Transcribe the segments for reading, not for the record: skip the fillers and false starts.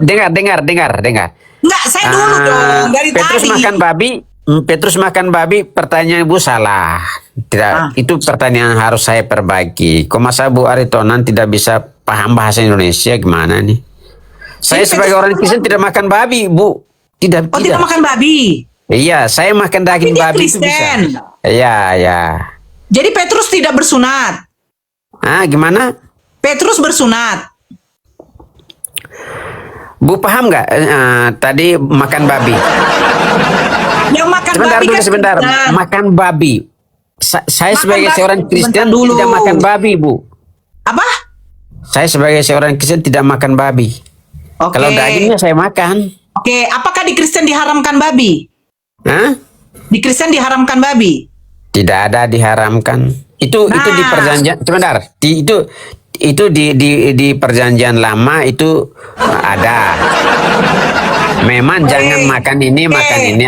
dengar. Enggak, saya dulu dong dari Petrus tadi. makan babi. Petrus makan babi, pertanyaan Ibu salah. Tidak, itu pertanyaan yang harus saya perbaiki. Kok masa Bu Aritonan tidak bisa paham bahasa Indonesia gimana nih? Saya Jadi sebagai Petrus orang Kristen tidak makan babi, Bu. Tidak, Oh, tidak makan babi. Iya, saya makan daging Dia babi itu bisa. Kristen. Iya. Jadi Petrus tidak bersunat. Gimana? Petrus bersunat. Bu paham nggak tadi makan babi? Yang makan Sebentar babi dulu, kan sebentar. Kristen. Makan babi. Saya Makan sebagai babi, seorang Kristen sebentar dulu. tidak makan babi, Bu. Apa? Saya sebagai seorang Kristen tidak makan babi. Oke. Kalau dagingnya saya makan. Oke, apakah di Kristen diharamkan babi? Hah? Di Kristen diharamkan babi? Tidak ada diharamkan. Itu di perjanjian. Sebentar. Itu di perjanjian lama itu ada. Memang jangan makan ini, makan ini.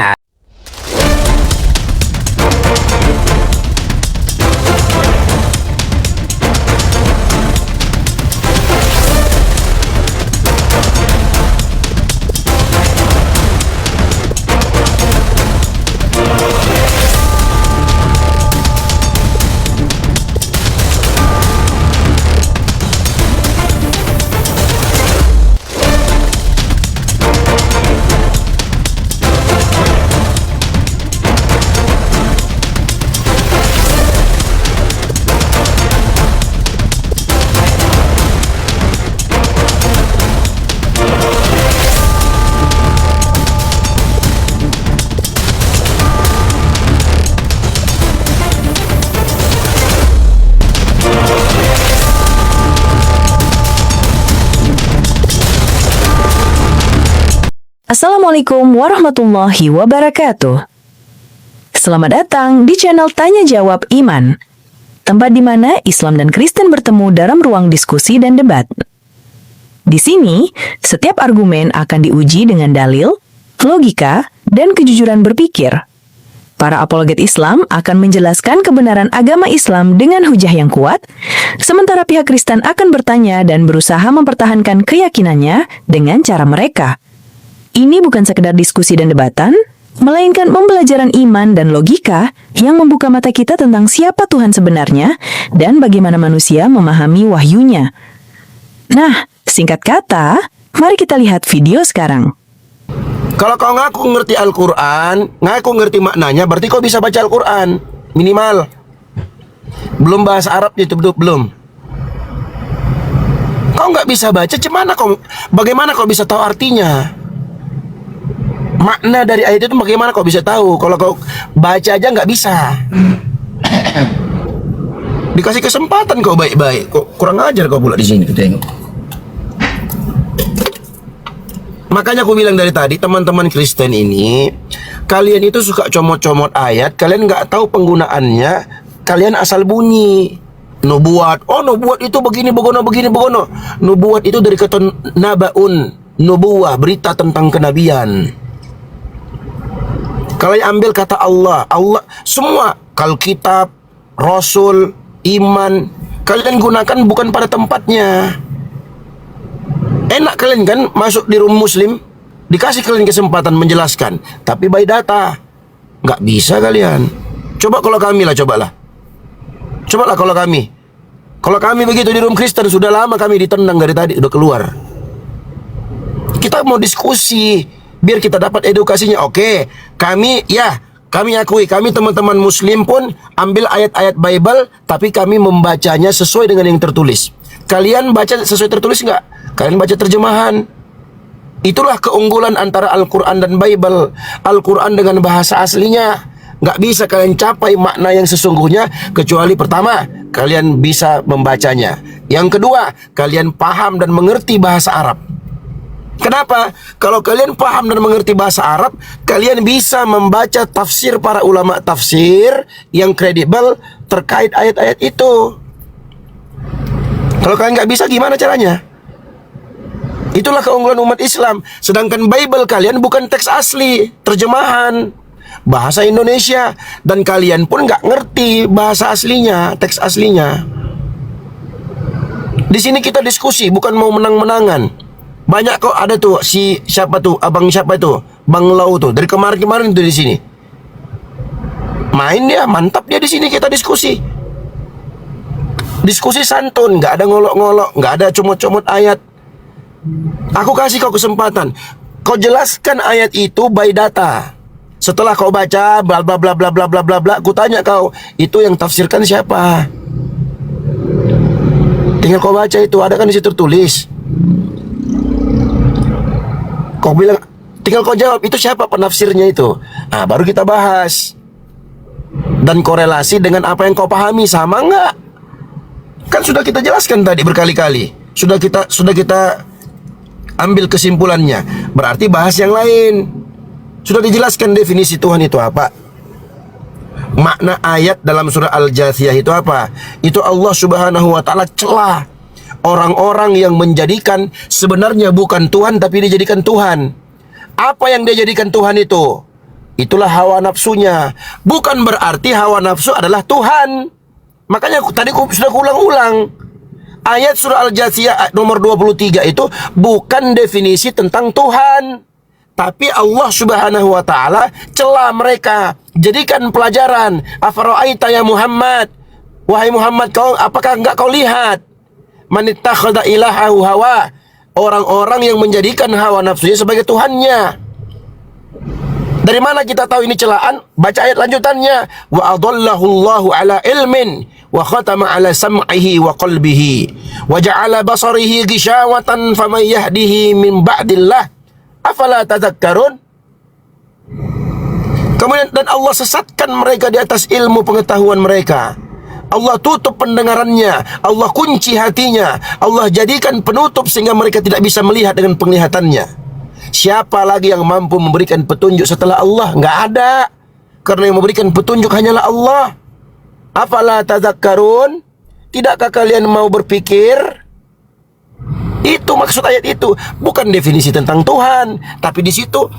Assalamualaikum warahmatullahi wabarakatuh. Selamat datang di channel Tanya Jawab Iman, tempat di mana Islam dan Kristen bertemu dalam ruang diskusi dan debat. Di sini, setiap argumen akan diuji dengan dalil, logika, dan kejujuran berpikir. Para apologet Islam akan menjelaskan kebenaran agama Islam dengan hujah yang kuat, sementara pihak Kristen akan bertanya dan berusaha mempertahankan keyakinannya dengan cara mereka. Ini bukan sekedar diskusi dan debatan, melainkan pembelajaran iman dan logika yang membuka mata kita tentang siapa Tuhan sebenarnya dan bagaimana manusia memahami wahyunya. Nah, singkat kata, mari kita lihat video sekarang. Kalau kau ngaku ngerti Al-Quran, ngaku ngerti maknanya, berarti kau bisa baca Al-Quran. Minimal. Belum bahasa Arabnya itu, belum. Kau nggak bisa baca, bagaimana kau bisa tahu artinya? Makna dari ayat itu bagaimana kau bisa tahu? Kalau kau baca aja nggak bisa. Dikasih kesempatan kau baik-baik, kok kurang ajar kau pula di sini. Tengok. Makanya aku bilang dari tadi, teman-teman Kristen ini, kalian itu suka comot-comot ayat, kalian nggak tahu penggunaannya, kalian asal bunyi. Nubuat, nubuat itu begini, begono. Nubuat itu dari kata nabaun, nubuah, berita tentang kenabian. Kalau yang ambil kata Allah semua, Alkitab, Rasul, iman, kalian gunakan bukan pada tempatnya. Enak kalian kan masuk di room muslim, dikasih kalian kesempatan menjelaskan, tapi by data. Nggak bisa kalian. Coba kalau kami lah, cobalah kalau kami. Kalau kami begitu di room Kristen, sudah lama kami ditendang dari tadi, udah keluar. Kita mau diskusi, biar kita dapat edukasinya. Oke, kami akui, kami teman-teman muslim pun ambil ayat-ayat Bible, tapi kami membacanya sesuai dengan yang tertulis. Kalian baca sesuai tertulis nggak? Kalian baca terjemahan. Itulah keunggulan antara Al-Quran dan Bible. Al-Quran dengan bahasa aslinya. Nggak bisa kalian capai makna yang sesungguhnya, kecuali pertama, kalian bisa membacanya. Yang kedua, kalian paham dan mengerti bahasa Arab. Kenapa? Kalau kalian paham dan mengerti bahasa Arab, kalian bisa membaca tafsir para ulama tafsir yang kredibel terkait ayat-ayat itu. Kalau kalian nggak bisa, gimana caranya? Itulah keunggulan umat Islam. Sedangkan Bible kalian bukan teks asli, terjemahan bahasa Indonesia, dan kalian pun nggak ngerti bahasa aslinya, teks aslinya. Di sini kita diskusi, bukan mau menang-menangan. Banyak kok ada tuh si siapa tuh, abang siapa itu, Bang Lau tuh dari kemarin-kemarin tuh di sini. Main dia, mantap dia di sini kita diskusi. Diskusi santun, nggak ada ngolok-ngolok, nggak ada comot-comot ayat. Aku kasih kau kesempatan, kau jelaskan ayat itu by data. Setelah kau baca bla bla bla bla bla bla bla bla, aku tanya kau, itu yang tafsirkan siapa? Tinggal kau baca itu, ada kan di situ tertulis. Kau bilang, tinggal kau jawab itu siapa penafsirnya itu. Nah, baru kita bahas. Dan korelasi dengan apa yang kau pahami sama enggak? Kan sudah kita jelaskan tadi berkali-kali. Sudah kita ambil kesimpulannya. Berarti bahas yang lain. Sudah dijelaskan definisi Tuhan itu apa. Makna ayat dalam surah Al-Jathiyah itu apa? Itu Allah Subhanahu wa taala celah orang-orang yang menjadikan sebenarnya bukan Tuhan tapi dijadikan Tuhan. Apa yang dia jadikan Tuhan itu? Itulah hawa nafsunya. Bukan berarti hawa nafsu adalah Tuhan. Makanya tadi sudah ulang-ulang. Ayat surah Al-Jathiyah nomor 23 itu bukan definisi tentang Tuhan. Tapi Allah Subhanahu wa taala celah mereka. Jadikan pelajaran. Afara'aita ya Muhammad. Wahai Muhammad, apakah enggak kau lihat? Man ittakhadha ilahahu hawa. Orang-orang yang menjadikan hawa nafsunya sebagai Tuhannya. Dari mana kita tahu ini celaan? Baca ayat lanjutannya. Wa adallahu Allahu ala ilmin wa khatama ala sam'ihi wa qalbihi wa ja'ala basarihi gishawatan faman yahdihi min ba'dillah afala tadhakkarun. Kemudian dan Allah sesatkan mereka di atas ilmu pengetahuan mereka. Allah tutup pendengarannya, Allah kunci hatinya, Allah jadikan penutup sehingga mereka tidak bisa melihat dengan penglihatannya. Siapa lagi yang mampu memberikan petunjuk setelah Allah? Enggak ada. Karena yang memberikan petunjuk hanyalah Allah. Afala tadhakkarun? Tidakkah kalian mau berpikir? Itu maksud ayat itu, bukan definisi tentang Tuhan, tapi di situ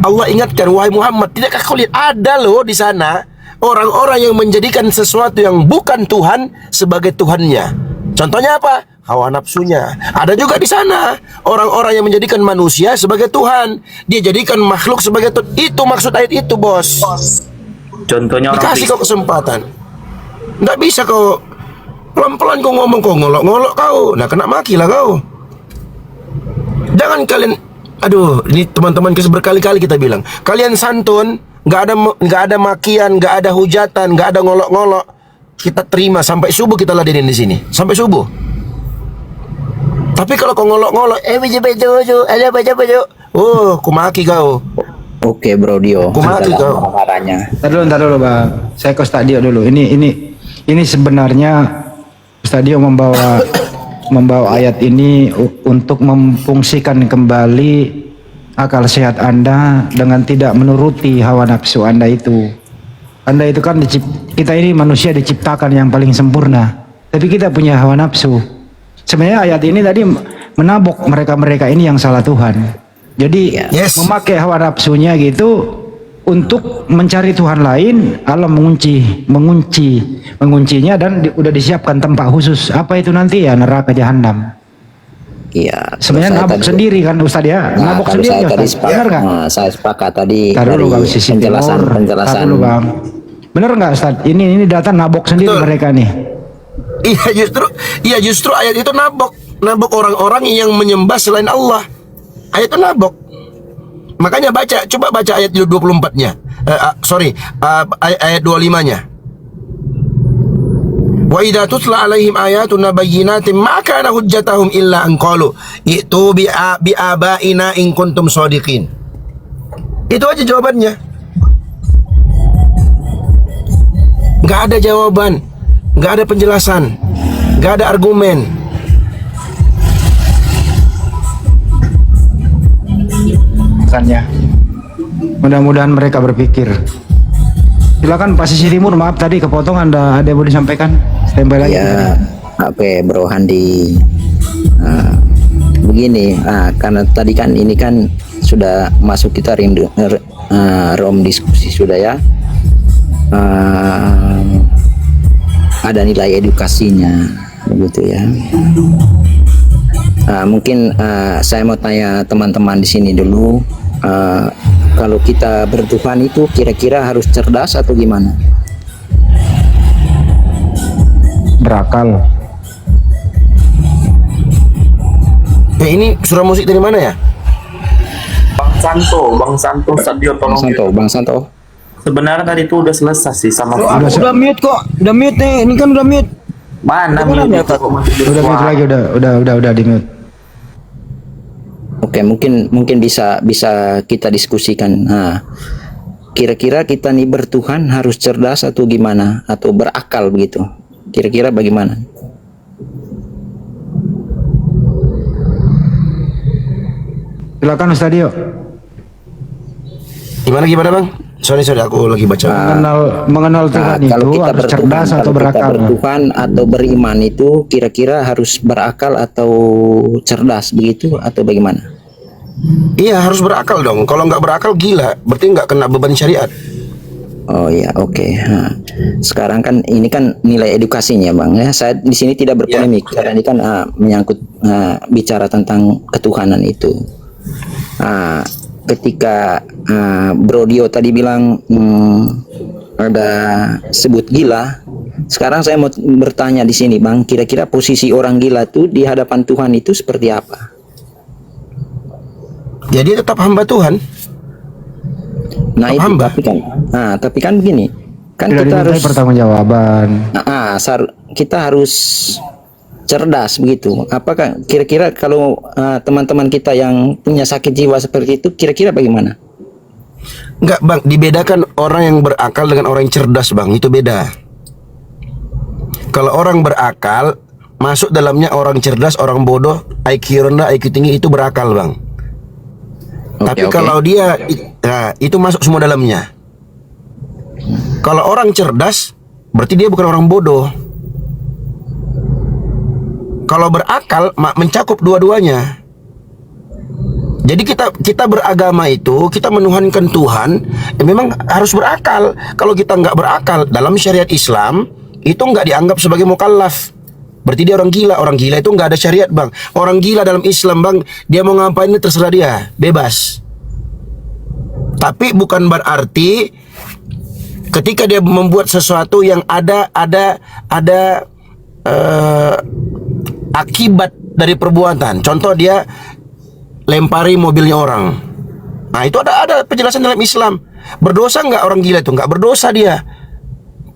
Allah ingatkan, wahai Muhammad, tidakkah kau lihat ada loh di sana orang-orang yang menjadikan sesuatu yang bukan Tuhan sebagai Tuhannya. Contohnya apa? Hawa nafsunya. Ada juga di sana orang-orang yang menjadikan manusia sebagai Tuhan. Dia jadikan makhluk sebagai Tuhan. Itu maksud ayat itu, bos. Contohnya orang Dikasih kau kesempatan. Nggak bisa kau pelan-pelan kau ngomong, kau ngolok-ngolok kau. Nah, kena maki lah kau. Jangan kalian, aduh, ini teman-teman berkali-kali kita bilang, kalian santun, nggak ada makian, nggak ada hujatan, nggak ada ngolok-ngolok. Kita terima sampai subuh, kita ladenin di sini sampai subuh. Tapi kalau kau ngolok-ngolok, baca, oh, kumaki kau. Oke, Bro Dio. Kumaki kau. Ntar dulu, Bang. Saya ke Ustaz Dio dulu. Ini sebenarnya Ustaz Dio membawa ayat ini untuk memfungsikan kembali akal sehat Anda dengan tidak menuruti hawa nafsu Anda itu. Anda itu kan kita ini manusia diciptakan yang paling sempurna, tapi kita punya hawa nafsu. Sebenarnya ayat ini tadi menabok mereka ini yang salah Tuhan. Jadi memakai hawa nafsunya gitu untuk mencari Tuhan lain. Allah menguncinya dan udah disiapkan tempat khusus. Apa itu nanti ya? Neraka jahanam. Iya. Sebenarnya nabok sendiri kan Ustaz ya? Nabok sendiri ya Ustaz. Benar nggak? Saya sepakat tadi Taruh dari dulu, Bang, penjelasan. Dulu, Bang. Benar nggak Ustaz? Ini data nabok sendiri. Betul. Mereka nih. Iya justru ayat itu nabok orang-orang yang menyembah selain Allah. Ayat itu nabok. Makanya coba baca ayat 24-nya. Ayat 25-nya. Wa idza tutla alaihim ayatuna bayyinatin ma kana hujjatahum illa an qalu itu bi abaina in kuntum shadiqin. Itu aja jawabannya. Enggak ada jawaban, enggak ada penjelasan, enggak ada argumen. Mudah-mudahan mereka berpikir. Silakan Pak Sisi Timur, maaf tadi kepotong, ada yang boleh disampaikan? Standby lagi. Ya, oke Bro Handi. Begini, karena tadi kan ini kan sudah masuk kita room diskusi sudah ya. Ada nilai edukasinya begitu ya. Mungkin saya mau tanya teman-teman di sini dulu, kalau kita bertuhan itu kira-kira harus cerdas atau gimana? Berakal. Ini surah musik dari mana ya? Bang Santo Sadio Bang tolong. Santo, Bang Santo. Sebenarnya tadi itu udah selesai sih sama Udah Udah mute kok, udah mute nih, ini kan udah mute. mana Udah mute mute. itu kok masih Udah mute bersuara. lagi, udah di mute. Oke, mungkin bisa kita diskusikan. Nah, kira-kira kita nih bertuhan harus cerdas atau gimana? Atau berakal begitu? Kira-kira bagaimana? Silakan Ustaz Dio. Gimana bang? Sorry aku lagi baca. Mengenal Tuhan itu harus cerdas atau kalau kita berakal. bertuhan atau beriman itu kira-kira harus berakal atau cerdas begitu atau bagaimana? Iya harus berakal dong. Kalau nggak berakal gila, berarti nggak kena beban syariat. Oh ya, oke. Nah, sekarang kan ini kan nilai edukasinya, Bang. Ya, saya di sini tidak berpolemik karena ini kan menyangkut bicara tentang ketuhanan itu. Ketika Bro Dio tadi bilang ada sebut gila. Sekarang saya mau bertanya di sini, Bang. Kira-kira posisi orang gila itu di hadapan Tuhan itu seperti apa? Jadi tetap hamba Tuhan. Nah itu hamba. tapi kan begini, kan Tidak kita harus dimintai pertanggungjawaban. kita harus cerdas begitu. Apakah kira-kira kalau teman-teman kita yang punya sakit jiwa seperti itu, kira-kira bagaimana? Enggak bang, dibedakan orang yang berakal dengan orang yang cerdas bang, itu beda. Kalau orang berakal, masuk dalamnya orang cerdas, orang bodoh, IQ rendah, IQ tinggi itu berakal bang. Tapi kalau dia, itu masuk semua dalamnya. Kalau orang cerdas, berarti dia bukan orang bodoh. Kalau berakal, mencakup dua-duanya. Jadi kita beragama itu, kita menuhankan Tuhan, memang harus berakal. Kalau kita nggak berakal dalam syariat Islam, itu nggak dianggap sebagai mukallaf. Berarti dia orang gila. Orang gila itu nggak ada syariat bang. Orang gila dalam Islam bang, dia mau ngapain ini terserah dia, bebas. Tapi bukan berarti ketika dia membuat sesuatu yang ada akibat dari perbuatan. Contoh dia lempari mobilnya orang. Nah itu ada penjelasan dalam Islam. Berdosa nggak orang gila itu? Nggak berdosa dia.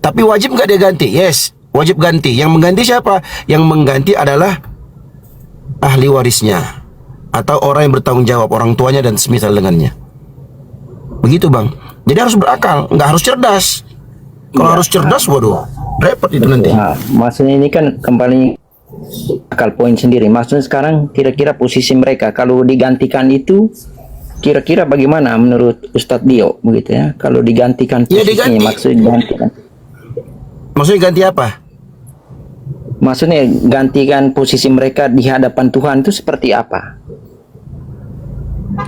Tapi wajib nggak dia ganti? Yes, wajib ganti. Yang mengganti siapa? Yang mengganti adalah ahli warisnya atau orang yang bertanggung jawab, orang tuanya dan semisal dengannya. Begitu bang. Jadi harus berakal, nggak harus cerdas. Kalau harus cerdas, waduh, repot itu nanti. Nah, maksudnya ini kan kembali akal poin sendiri. Maksudnya sekarang kira-kira posisi mereka kalau digantikan itu kira-kira bagaimana menurut Ustadz Dio begitu ya? Kalau digantikan Ya, posisinya, diganti. maksudnya digantikan. Maksudnya ganti apa? Maksudnya gantikan posisi mereka di hadapan Tuhan itu seperti apa?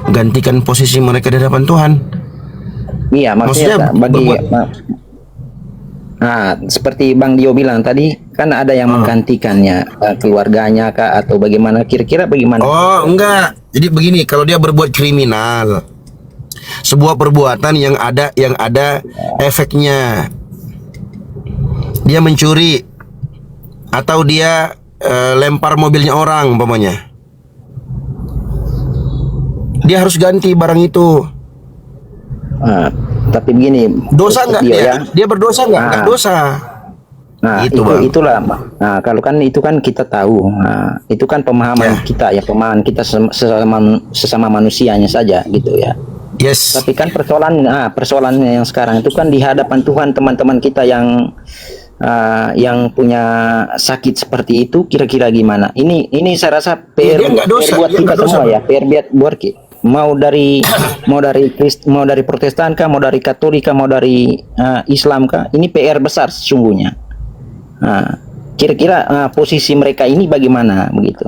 Gantikan posisi mereka di hadapan Tuhan. Iya, maksudnya bagi seperti Bang Dio bilang tadi kan ada yang menggantikannya, keluarganya kah atau bagaimana? Kira-kira bagaimana? Oh enggak. Jadi begini, kalau dia berbuat kriminal, sebuah perbuatan yang ada efeknya, dia mencuri atau dia lempar mobilnya orang umpamanya, dia harus ganti barang itu. Tapi begini, Dosa nggak Dio, dia? Dia berdosa nggak? Nggak dosa. Nah, Gitu, Bang. itulah. Nah, kalau kan itu kan kita tahu. Nah, itu kan pemahaman kita ya, pemahaman kita sesama manusianya saja gitu ya. Yes. Tapi kan persoalannya yang sekarang itu kan di hadapan Tuhan, teman-teman kita yang punya sakit seperti itu kira-kira gimana? Ini saya rasa Dia nggak dosa, buat dia kita nggak dosa, semua Bang. ya, buat kita. Mau dari Protestan kah, mau dari Katolik kah, mau dari Islam kah, ini PR besar sesungguhnya. Kira-kira posisi mereka ini bagaimana begitu?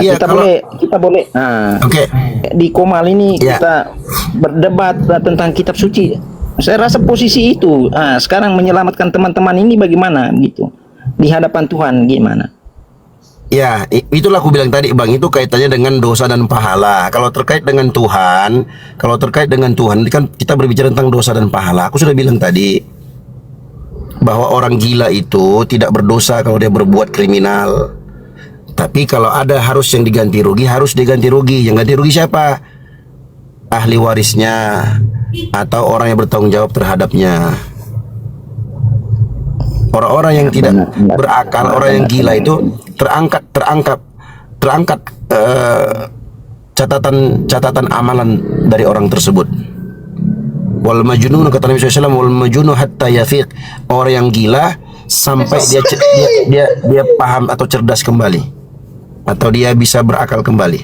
Iya, kita kalau- boleh Oke. di Komal ini Ya. kita berdebat tentang kitab suci. Saya rasa posisi itu sekarang menyelamatkan teman-teman ini bagaimana gitu di hadapan Tuhan gimana? Ya, itulah aku bilang tadi Bang, itu kaitannya dengan dosa dan pahala. Kalau terkait dengan Tuhan, ini kan kita berbicara tentang dosa dan pahala. Aku sudah bilang tadi bahwa orang gila itu tidak berdosa kalau dia berbuat kriminal. Tapi kalau ada harus yang diganti rugi, harus diganti rugi. Yang ganti rugi siapa? Ahli warisnya atau orang yang bertanggung jawab terhadapnya. Orang-orang yang tidak berakal, orang yang gila itu terangkat catatan amalan dari orang tersebut. Wal majnun, kata Nabi SAW, wal majnun hatta yafiq. Orang yang gila sampai dia paham atau cerdas kembali, atau dia bisa berakal kembali.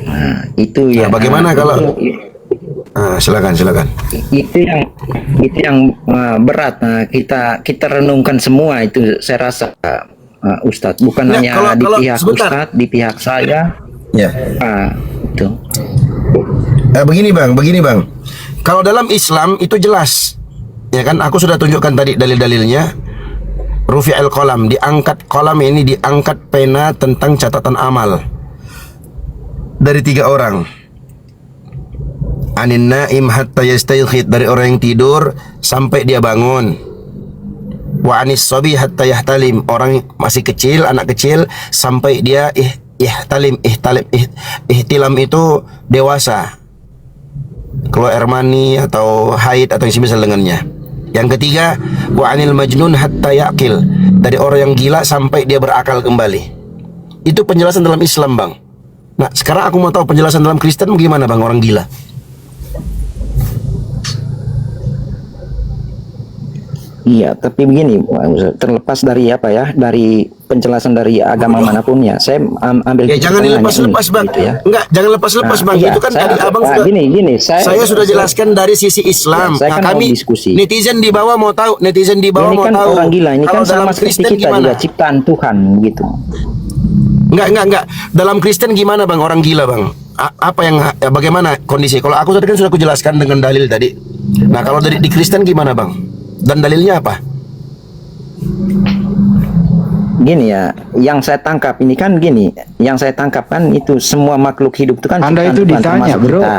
Nah, itu ya. Nah, bagaimana kalau silakan. Itu yang berat. Nah, kita renungkan semua itu, saya rasa Ustadz, bukan Nah, hanya di pihak sebentar. Ustadz, di pihak saya. Ya. Itu. Begini bang, kalau dalam Islam itu jelas, ya kan? Aku sudah tunjukkan tadi dalil-dalilnya. Rufi'il qalam, diangkat qalam ini, diangkat pena tentang catatan amal dari 3 orang. Anin naim hatta yastayqid, dari orang yang tidur sampai dia bangun. Wa anis sabi hatta yahtalim, orang masih kecil, anak kecil sampai dia ihtilam itu dewasa, keluar air mani atau haid atau yang semisal dengannya. Yang ketiga, wa anil majnun hatta yaqil, dari orang yang gila sampai dia berakal kembali. Itu penjelasan dalam Islam, Bang. Nah, sekarang aku mau tahu penjelasan dalam Kristen bagaimana, Bang, orang gila? Iya, tapi begini, terlepas dari apa ya, dari penjelasan dari agama manapun ya, saya ambil. Ya jangan dilepas-lepas, Bang. gitu ya. Enggak, jangan lepas-lepas, Bang. Iya, Itu kan tadi Abang sudah saya sudah jelaskan dari sisi Islam. saya kan mau kami diskusi. netizen di bawah mau tahu, Ini kan orang gila, ini kan kalau dalam sama seperti Kristen kita gimana? juga ciptaan Tuhan begitu. Enggak. Dalam Kristen gimana, Bang, orang gila, Bang? Apa yang bagaimana kondisi? Kalau aku tadi kan sudah aku jelaskan dengan dalil tadi. Nah, kalau dari di Kristen gimana, Bang? Dan dalilnya apa? Gini ya, yang saya tangkap ini kan gini, yang saya tangkap kan itu semua makhluk hidup itu kan Anda ciptaan itu Tuhan, ditanya, termasuk bro. kita.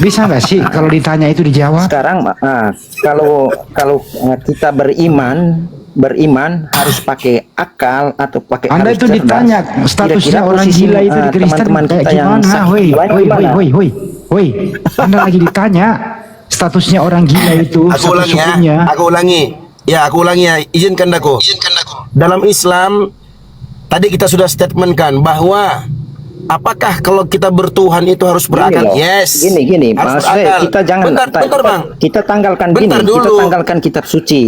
Bisa nggak sih kalau ditanya itu dijawab? Sekarang kalau kita beriman harus pakai akal atau pakai Anda harus itu cerdas. ditanya statusnya Kira-kira orang posisi, gila itu di Kristen teman-teman kayak kita yang gimana? sakit jiwanya gimana? Woi, Anda lagi ditanya statusnya orang gila itu. Aku ulangi ya. hukumnya. Aku ulangi ya. Izinkan aku. Dalam Islam tadi kita sudah statementkan bahwa apakah kalau kita bertuhan itu harus berakal? Gini loh, Yes. Gini, Harus maksudnya berakal. kita jangan Bentar, Bang. kita tanggalkan Bentar gini, kita dulu. tanggalkan kitab suci.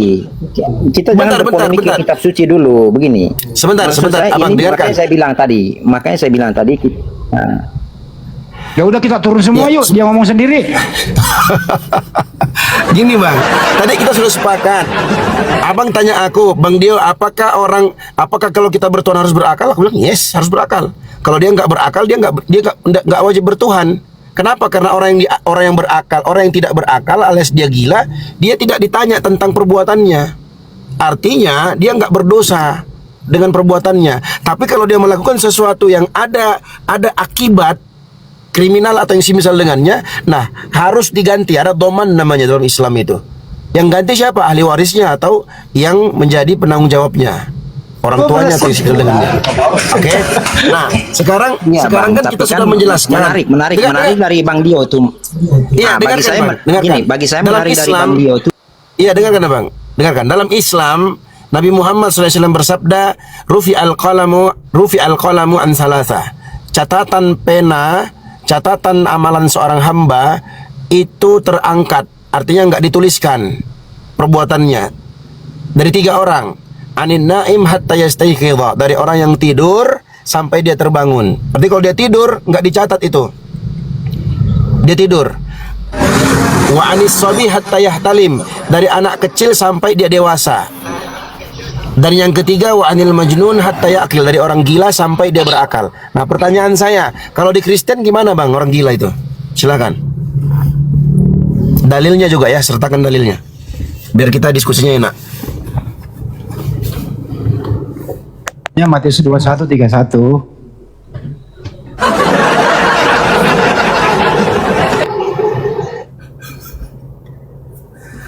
Kita jangan berpolemik bentar. ke kitab suci dulu, begini. Sebentar, Maksud saya, Abang, ini dengarkan. makanya saya bilang tadi Ya udah kita turun semua Ya, yuk, dia ngomong sendiri. Gini, Bang, tadi kita sudah sepakat. Abang tanya aku, Bang Dio, apakah kalau kita bertuhan harus berakal? Aku bilang yes, harus berakal. Kalau dia nggak berakal, dia nggak wajib bertuhan. Kenapa? Karena orang yang berakal, orang yang tidak berakal alias dia gila, dia tidak ditanya tentang perbuatannya. Artinya dia nggak berdosa dengan perbuatannya. Tapi kalau dia melakukan sesuatu yang ada akibat kriminal atau yang semisal dengannya, nah harus diganti. Ada doman namanya dalam Islam itu. Yang ganti siapa? Ahli warisnya atau yang menjadi penanggung jawabnya, orang tuanya atau yang semisal dengannya. Oke. Nah, sekarang ya, kan Bang, kita tapi sudah menjelaskan. menarik dari Bang Dio itu. Iya, bagi saya dengarkan. bagi saya Dalam menarik dari Islam, Bang Dio itu. Iya, dengarkan, Bang. Dengarkan. Dalam Islam, Nabi Muhammad SAW bersabda, Rufi al-qalamu an salatha. Catatan amalan seorang hamba itu terangkat, artinya nggak dituliskan perbuatannya, dari 3 orang. Anin naim hatta yastayqidha, dari orang yang tidur sampai dia terbangun. Berarti kalau dia tidur nggak dicatat itu, dia tidur. Wa anis sabi hatta yahtalim, dari anak kecil sampai dia dewasa. Dan yang ketiga, wa anil majnun hatta yaqil, dari orang gila sampai dia berakal. Nah, pertanyaan saya, kalau di Kristen gimana, Bang, orang gila itu? Silakan. Dalilnya juga ya, sertakan dalilnya. Biar kita diskusinya enak. Ya Matius 21:31.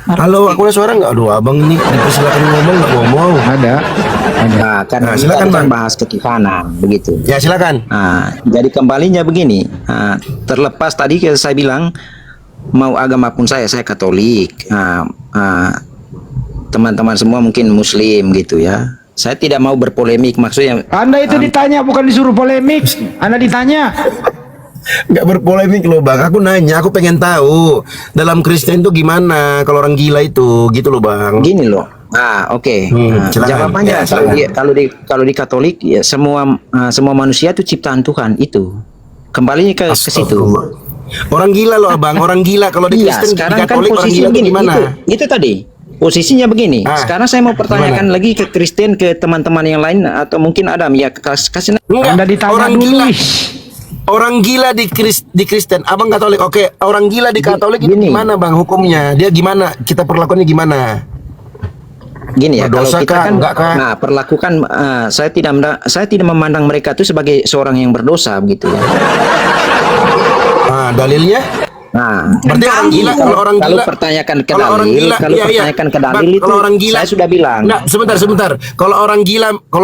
Halo, aku ada suara nggak? Aduh, abang ini dipersilakan ngomong nggak ngomong? Ada. Nah, karena Nah, kita silakan, akan Bang. bahas ketuhanan begitu. Ya silakan. Nah, jadi kembalinya begini, terlepas tadi saya bilang mau agama pun saya Katolik, teman-teman semua mungkin Muslim gitu ya. Saya tidak mau berpolemik, maksudnya Anda itu ditanya, bukan disuruh polemik. Anda ditanya. Nggak berpolemik loh bang. Aku nanya, aku pengen tahu dalam Kristen itu gimana kalau orang gila itu, gitu loh bang. gini loh. Oke. Silakan. Jawabannya Ya, silakan. kalau di Katolik ya semua manusia itu ciptaan Tuhan itu. Kembali ke situ. Astagfirullah. Orang gila loh abang, orang gila kalau di Iya, Kristen, di sekarang kan Katolik orang posisinya gila itu begini. gimana? Itu tadi. Posisinya begini. Sekarang saya mau pertanyakan Gimana? lagi ke Kristen, ke teman-teman yang lain atau mungkin Adam ya kasih. Enggak, Anda ditanya orang dulu. gila. Ish. Orang gila di Kristen, abang Katolik. Oke, orang gila di Katolik itu Gini. gimana bang hukumnya? Dia gimana? Kita perlakuannya gimana? Gini ya, kalau Berdosa kita kah? kan Enggak kah? perlakukan saya tidak memandang mereka itu sebagai seorang yang berdosa begitu ya. Nah, dalilnya? Nah, Berarti orang gila, kalau orang kalau gila, pertanyakan ke kalau orang dalil, gila, kalau iya, iya. pertanyakan ke dalil Bang, itu kalau orang gila, saya sudah bilang. Nah, sebentar. Kalau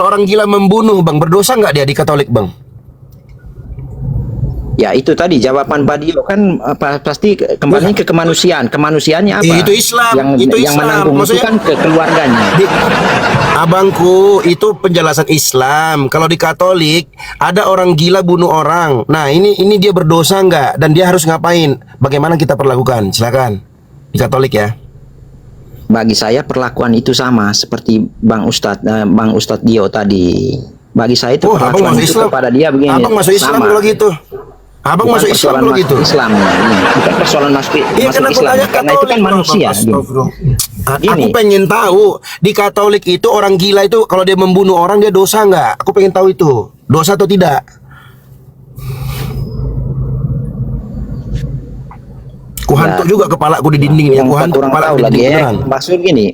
orang gila membunuh, bang, berdosa nggak dia di Katolik, bang? Ya itu tadi jawaban Badio kan pasti kembali ke kemanusiaan. Kemanusiaannya apa? Itu Islam, Yang itu yang Islam. menanggung itu Maksudnya- kan ke keluarganya. Abangku, itu penjelasan Islam. Kalau di Katolik ada orang gila bunuh orang. Nah, ini dia berdosa nggak? Dan dia harus ngapain? Bagaimana kita perlakukan? Silakan. Di Katolik ya. Bagi saya perlakuan itu sama seperti Bang Ustadz Dio tadi. Bagi saya itu Oh, abang perlakuan masuk itu Islam. kepada dia begini. Abang masuk Islam sama. kalau gitu. Abang Bukan masuk Islam persoalan kalau masuk gitu. Islam, bukan persoalan masuk Iya, masuk kan aku Islam. tanya Karena itu Katolik, kan loh, manusia. Bang. gitu. Astagfirullah. Aku Gini. pengen tahu di Katolik itu orang gila itu kalau dia membunuh orang dia dosa nggak? Aku pengen tahu itu dosa atau tidak. Kuhantuk juga kepalaku di dinding nih. Yang Aku hantuk kurang kepala tahu di lagi dinding ya. beneran. Maksud gini,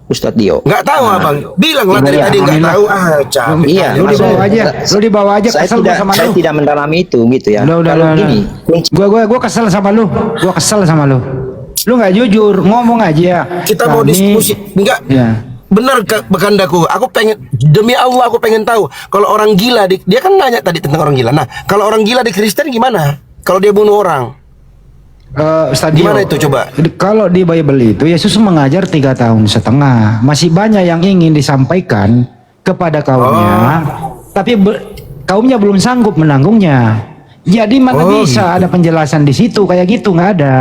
Ustadz Dio. Nggak tahu abang. Bilang lah dari Iya, tadi nggak alhamdulillah. tahu. Capek. Iya, Lu maksud- dibawa aja. Lu dibawa aja, Saya kesel gua tidak, sama saya lu. tidak mendalami itu gitu ya. Udah, Kalau gini, kunci Gua kesel sama lu. Gua kesel sama lu. Lu nggak jujur, ngomong aja. Kita mau Kami- diskusi. Enggak. Ya. Benar Bakandaku, aku pengen, demi Allah aku pengen tahu kalau orang gila dia kan nanya tadi tentang orang gila. Nah, kalau orang gila di Kristen gimana? Kalau dia bunuh orang, Stadio. Gimana itu coba? Kalau di Bible itu Yesus mengajar 3 tahun setengah. Masih banyak yang ingin disampaikan kepada kaumnya, tapi kaumnya belum sanggup menanggungnya. Jadi mana bisa ada penjelasan di situ kayak gitu, nggak ada.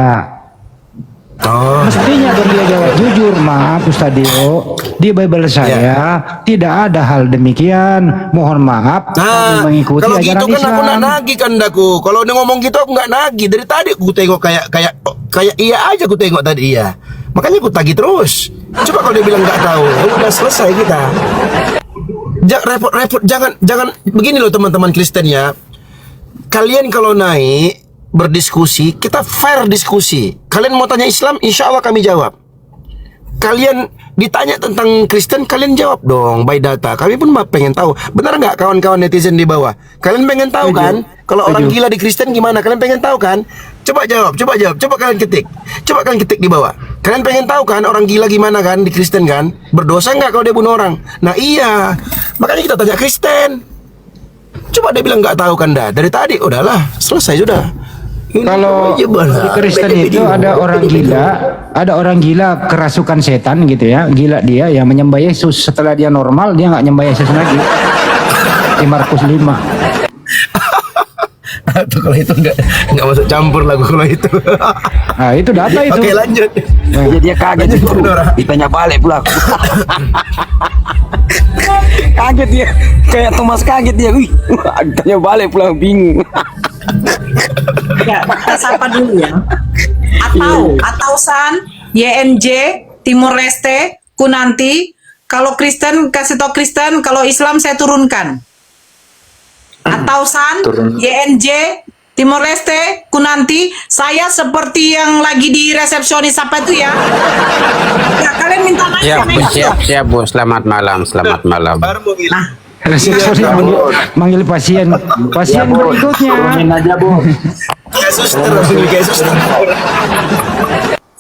Mestinya dong dia jawab jujur, maaf Ustadio, di Bible saya tidak ada hal demikian. Mohon maaf, kami mengikuti kalau ajaran gitu kan Islam. aku nggak nagih Kandaku. Kalau dia ngomong gitu aku nggak nagih. Dari tadi aku tengok kayak iya aja aku tengok tadi iya. Makanya aku tagih terus. Coba kalau dia bilang nggak tahu, ya udah selesai kita. Repot-repot, jangan begini loh teman-teman Kristen ya. Kalian kalau naik berdiskusi, kita fair diskusi. Kalian mau tanya Islam, insya Allah kami jawab. Kalian ditanya tentang Kristen, kalian jawab dong by data. Kami pun pengen tahu. Benar nggak kawan-kawan netizen di bawah? Kalian pengen tahu kan? Kalau orang gila di Kristen gimana? Kalian pengen tahu kan? Coba jawab. Coba kalian ketik. Coba kalian ketik di bawah. Kalian pengen tahu kan orang gila gimana kan di Kristen kan? Berdosa nggak kalau dia bunuh orang? Nah iya. Makanya kita tanya Kristen. Coba dia bilang nggak tahu kan dah. Dari tadi udahlah selesai sudah. Kalau di Kristen itu ada orang gila kerasukan setan gitu ya, gila dia yang menyembah Yesus. Setelah dia normal dia nggak nyembah Yesus lagi. Di Markus 5. Tuh kalau itu nggak masuk campur lagu kalau itu. Nah itu data itu. Oke lanjut. Jadi dia kaget Lanjut, itu. Nora. Ditanya balik pula aku. Kaget dia. Kayak Thomas kaget dia. Wih, ditanya balik pula bingung. Ya, kita sapa dulu ya. Atau San, YNJ, Timor Leste, Kunanti. Kalau Kristen kasih tau Kristen, kalau Islam saya turunkan. Atau San, YNJ, Timor Leste, Kunanti. Saya seperti yang lagi di resepsionis apa itu ya. Ya kalian minta naik Siap, naik. siap, Bu. Selamat malam, selamat malam. Baru mau bilang. Nah, Resepsionis manggil pasien berikutnya. Turunin aja, Bu. Kayak suster, langsung kayak suster.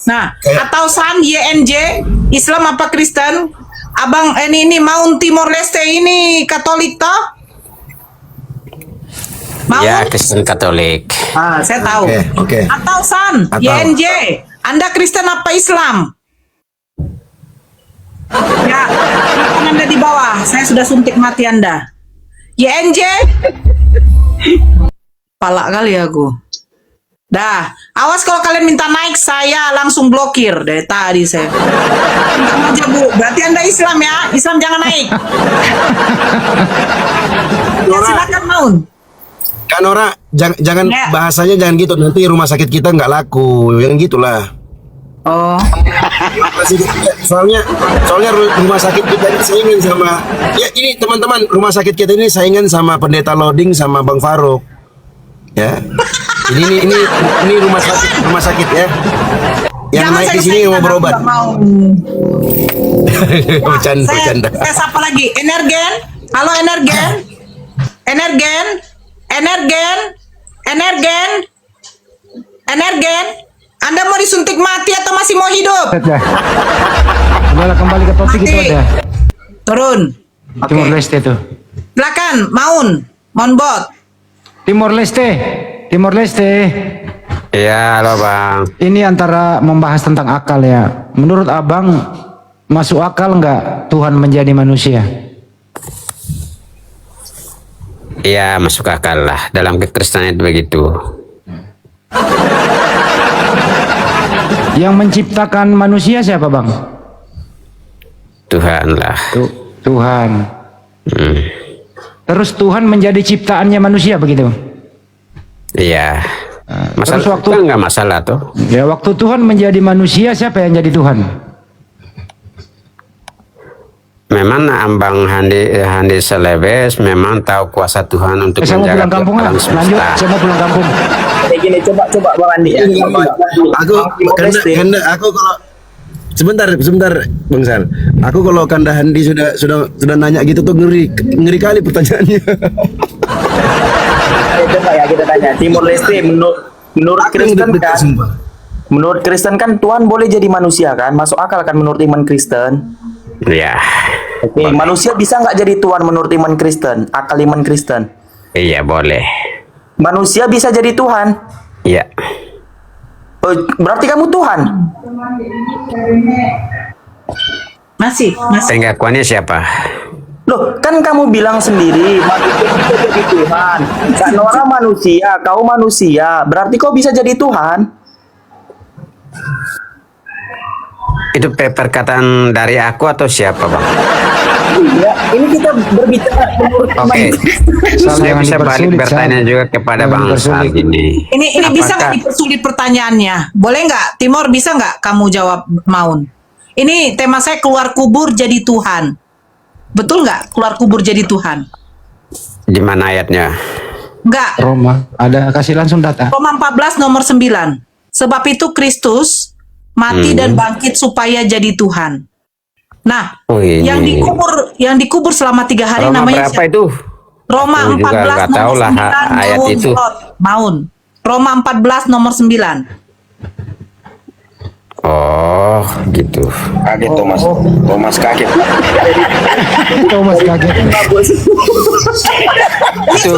Nah, atau San YNJ, Islam apa Kristen? Abang ini Maun Timor Leste ini Katolik toh? Maun? Ya, Kristen Katolik. Ah, saya tahu. Oke. Atau San Atau. YNJ, Anda Kristen apa Islam? Ya, silakan Anda di bawah. Saya sudah suntik mati Anda. YNJ? Palak kali aku. Dah, awas kalau kalian minta naik, saya langsung blokir dari tadi saya. Minta aja Bu, berarti Anda Islam ya? Islam jangan naik. Ya, silakan Maun. Kan Nora, jangan Ya. bahasanya jangan gitu, nanti rumah sakit kita nggak laku, yang gitulah. Oh, Soalnya rumah sakit kita ini saingan sama, ya ini teman-teman, rumah sakit kita ini saingan sama Pendeta Loading sama Bang Faruk. Ya. Ini rumah sakit ya. Yang jangan naik di saya sini saingan, mau aku berobat. nggak mau. Bercanda. Saya Energen. Halo Energen. Anda mau disuntik mati atau masih mau hidup? Sudah. Udahlah, kembali ke topik itu Mati. ada. Turun. Timor Leste tuh. Silakan, Monbot. Timor Leste. Iya, halo Bang. Ini antara membahas tentang akal ya. Menurut abang, masuk akal nggak Tuhan menjadi manusia? Iya, masuk akal lah. Dalam kekristenan itu begitu. Yang menciptakan manusia siapa bang? Tuhan lah. Tuhan. Terus Tuhan menjadi ciptaannya manusia begitu? Iya. Masalah terus waktu- itu nggak masalah tuh. Ya waktu Tuhan menjadi manusia siapa yang jadi Tuhan? Memang Ambang Handi Selebes memang tahu kuasa Tuhan untuk Saya mau menjaga pulang kampung lah. alam Lanjut, semesta. saya mau pulang kampung. Kayak gini, coba Bang Andi ya. Aku aku kalau sebentar Bang Sal. Aku kalau Kanda Handi sudah nanya gitu tuh ngeri kali pertanyaannya. Coba ya kita tanya. Timor Leste menurut Aku yang Kristen deg-degan, kan? sumpah. Menurut Kristen kan Tuhan boleh jadi manusia kan? Masuk akal kan menurut iman Kristen? Iya. Oke, manusia bisa nggak jadi Tuhan menurut iman Kristen? Akal iman Kristen. Iya, boleh. Manusia bisa jadi Tuhan. Iya. Oh, berarti kamu Tuhan. Masih. Pengakuannya siapa? Loh, kan kamu bilang sendiri manusia bisa jadi Tuhan. Kak Nora manusia, kau manusia. Berarti kau bisa jadi Tuhan. Itu perkataan dari aku atau siapa, Bang? Iya, ini kita berbicara menurut iman Oke. Sal, Saya jangan bisa balik dipersulit, bertanya Sal. juga kepada Jangan Bang Sal dipersulit. gini. Ini bisa nggak Apakah- dipersulit pertanyaannya? Boleh nggak, Timor, bisa nggak kamu jawab, Maun? Ini tema saya keluar kubur jadi Tuhan. Betul nggak keluar kubur jadi Tuhan? Di mana ayatnya? Nggak. Roma, ada kasih langsung data. Roma 14 nomor 9. Sebab itu Kristus mati dan bangkit supaya jadi Tuhan. Nah, Oh, ini. yang dikubur selama 3 hari Roma namanya berapa siapa? itu? Roma Aku juga 14 nggak tahu nomor lah 9 ayat Maun, itu. Maun. Roma 14 nomor 9. Oh, gitu. Kaget Thomas kaget. Thomas kaget. Itu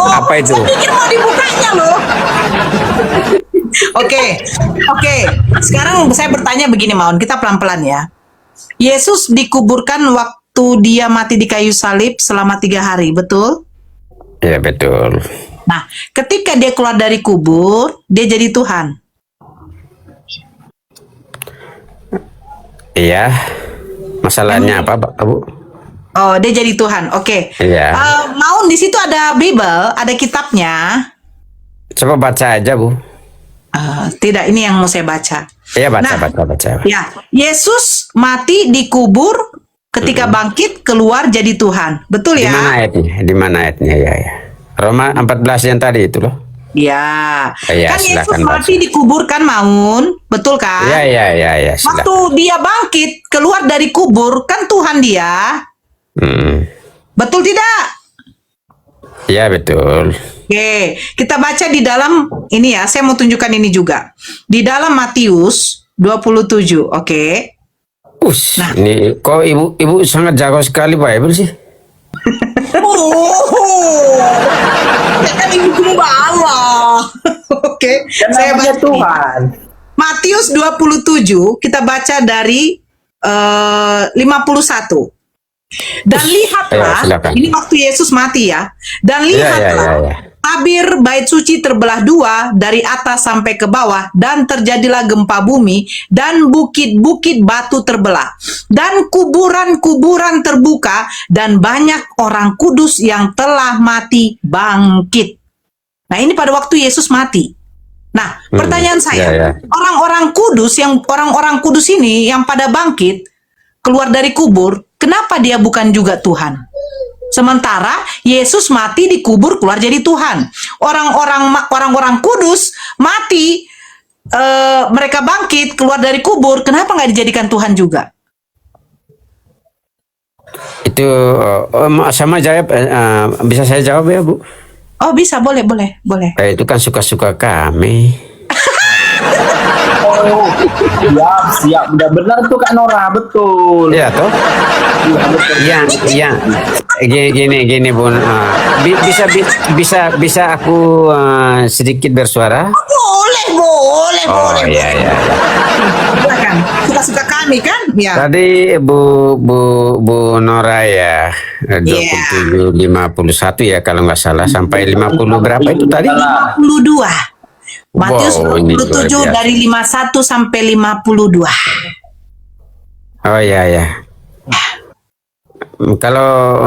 apa itu? Saya pikir mau dibukanya loh. Oke. Sekarang saya bertanya begini, Maun. Kita pelan-pelan ya. Yesus dikuburkan waktu dia mati di kayu salib selama 3 hari, betul? Iya, betul. Nah, ketika dia keluar dari kubur, dia jadi Tuhan. Iya. Masalahnya apa, Bu? Oh, dia jadi Tuhan. Oke. Iya. Maun, di situ ada Bible, ada kitabnya. Coba baca aja, Bu. Tidak, ini yang mau saya baca. Iya, baca. Ya, Yesus mati dikubur, ketika bangkit keluar jadi Tuhan. Betul Di ya? mana ayatnya? Di mana ayatnya? Ya. Roma 14 yang tadi itu loh. Ya. Iya, Kan Yesus silakan mati dikuburkan, Maun. Betul kan? Iya, silakan. Waktu dia bangkit keluar dari kubur, kan Tuhan dia. Betul tidak? Ya betul. Oke, kita baca di dalam ini ya, saya mau tunjukkan ini juga. Di dalam Matius 27, oke. Ush, ini kok ibu sangat jago sekali Bible sih. Oh, ya kan ibu gembala. Oke, saya Namanya baca Tuhan. Matius 27, kita baca dari 51. Dan lihatlah, ayo, silakan. ini waktu Yesus mati ya. Dan Ya, lihatlah, ya. tabir bait suci terbelah dua dari atas sampai ke bawah, dan terjadilah gempa bumi, dan bukit-bukit batu terbelah, dan kuburan-kuburan terbuka, dan banyak orang kudus yang telah mati bangkit. Nah, ini pada waktu Yesus mati. Nah, pertanyaan saya, ya. orang-orang kudus ini yang pada bangkit keluar dari kubur, kenapa dia bukan juga Tuhan? Sementara Yesus mati dikubur keluar jadi Tuhan. Orang-orang kudus mati, mereka bangkit keluar dari kubur, kenapa nggak dijadikan Tuhan juga? Itu sama jawab, bisa saya jawab ya Bu? Oh bisa, boleh. Itu kan suka-suka kami. Oh, siap. Udah benar tuh Kak Nora, betul. Iya toh? Iya. Gini Bun. Bisa aku sedikit bersuara? Boleh. Oh iya. Silakan. Suka-suka kami kan? Ya. Tadi Bu Nora ya 27 51 ya kalau nggak salah, sampai 50 berapa itu tadi? 52. Matius Wow, ini luar 27 biasa. dari 51 sampai 52. Oh ya. Kalau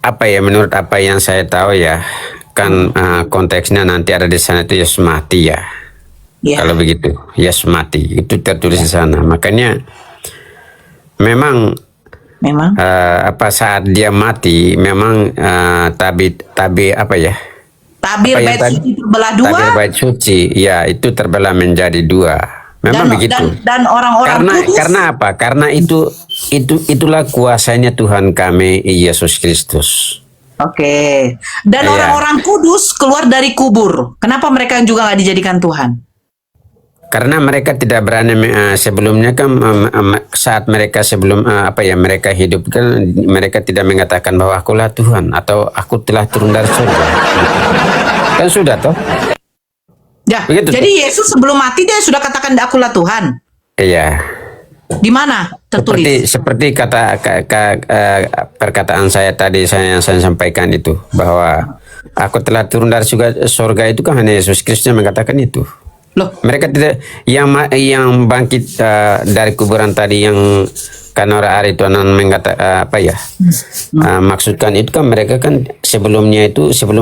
apa ya, menurut apa yang saya tahu ya, kan konteksnya nanti ada di sana itu Yesus mati ya. Ya. Kalau begitu, Yesus mati itu tertulis di sana. Makanya memang saat dia mati memang tabir apa ya? Tabir Apa yang bait tadi? suci terbelah dua. Tabir bait suci, ya itu terbelah menjadi dua. Memang begitu. Dan orang-orang kudus. Karena apa? Karena itulah kuasanya Tuhan kami Yesus Kristus. Oke. Dan Iya. orang-orang kudus keluar dari kubur. Kenapa mereka juga nggak dijadikan Tuhan? Karena mereka tidak berani sebelumnya kan saat mereka mereka hidup kan mereka tidak mengatakan bahwa akulah Tuhan atau aku telah turun dari surga. Kan sudah toh? Ya. Begitu, Jadi Yesus sebelum mati dia sudah katakan akulah Tuhan. Iya. Di mana tertulis? Seperti perkataan saya tadi yang saya sampaikan itu, bahwa aku telah turun dari surga itu kan hanya Yesus Kristus yang mengatakan itu. Loh, Mereka tidak yang bangkit dari kuburan tadi yang Kanora Aritonan maksudkan itu kan mereka kan sebelum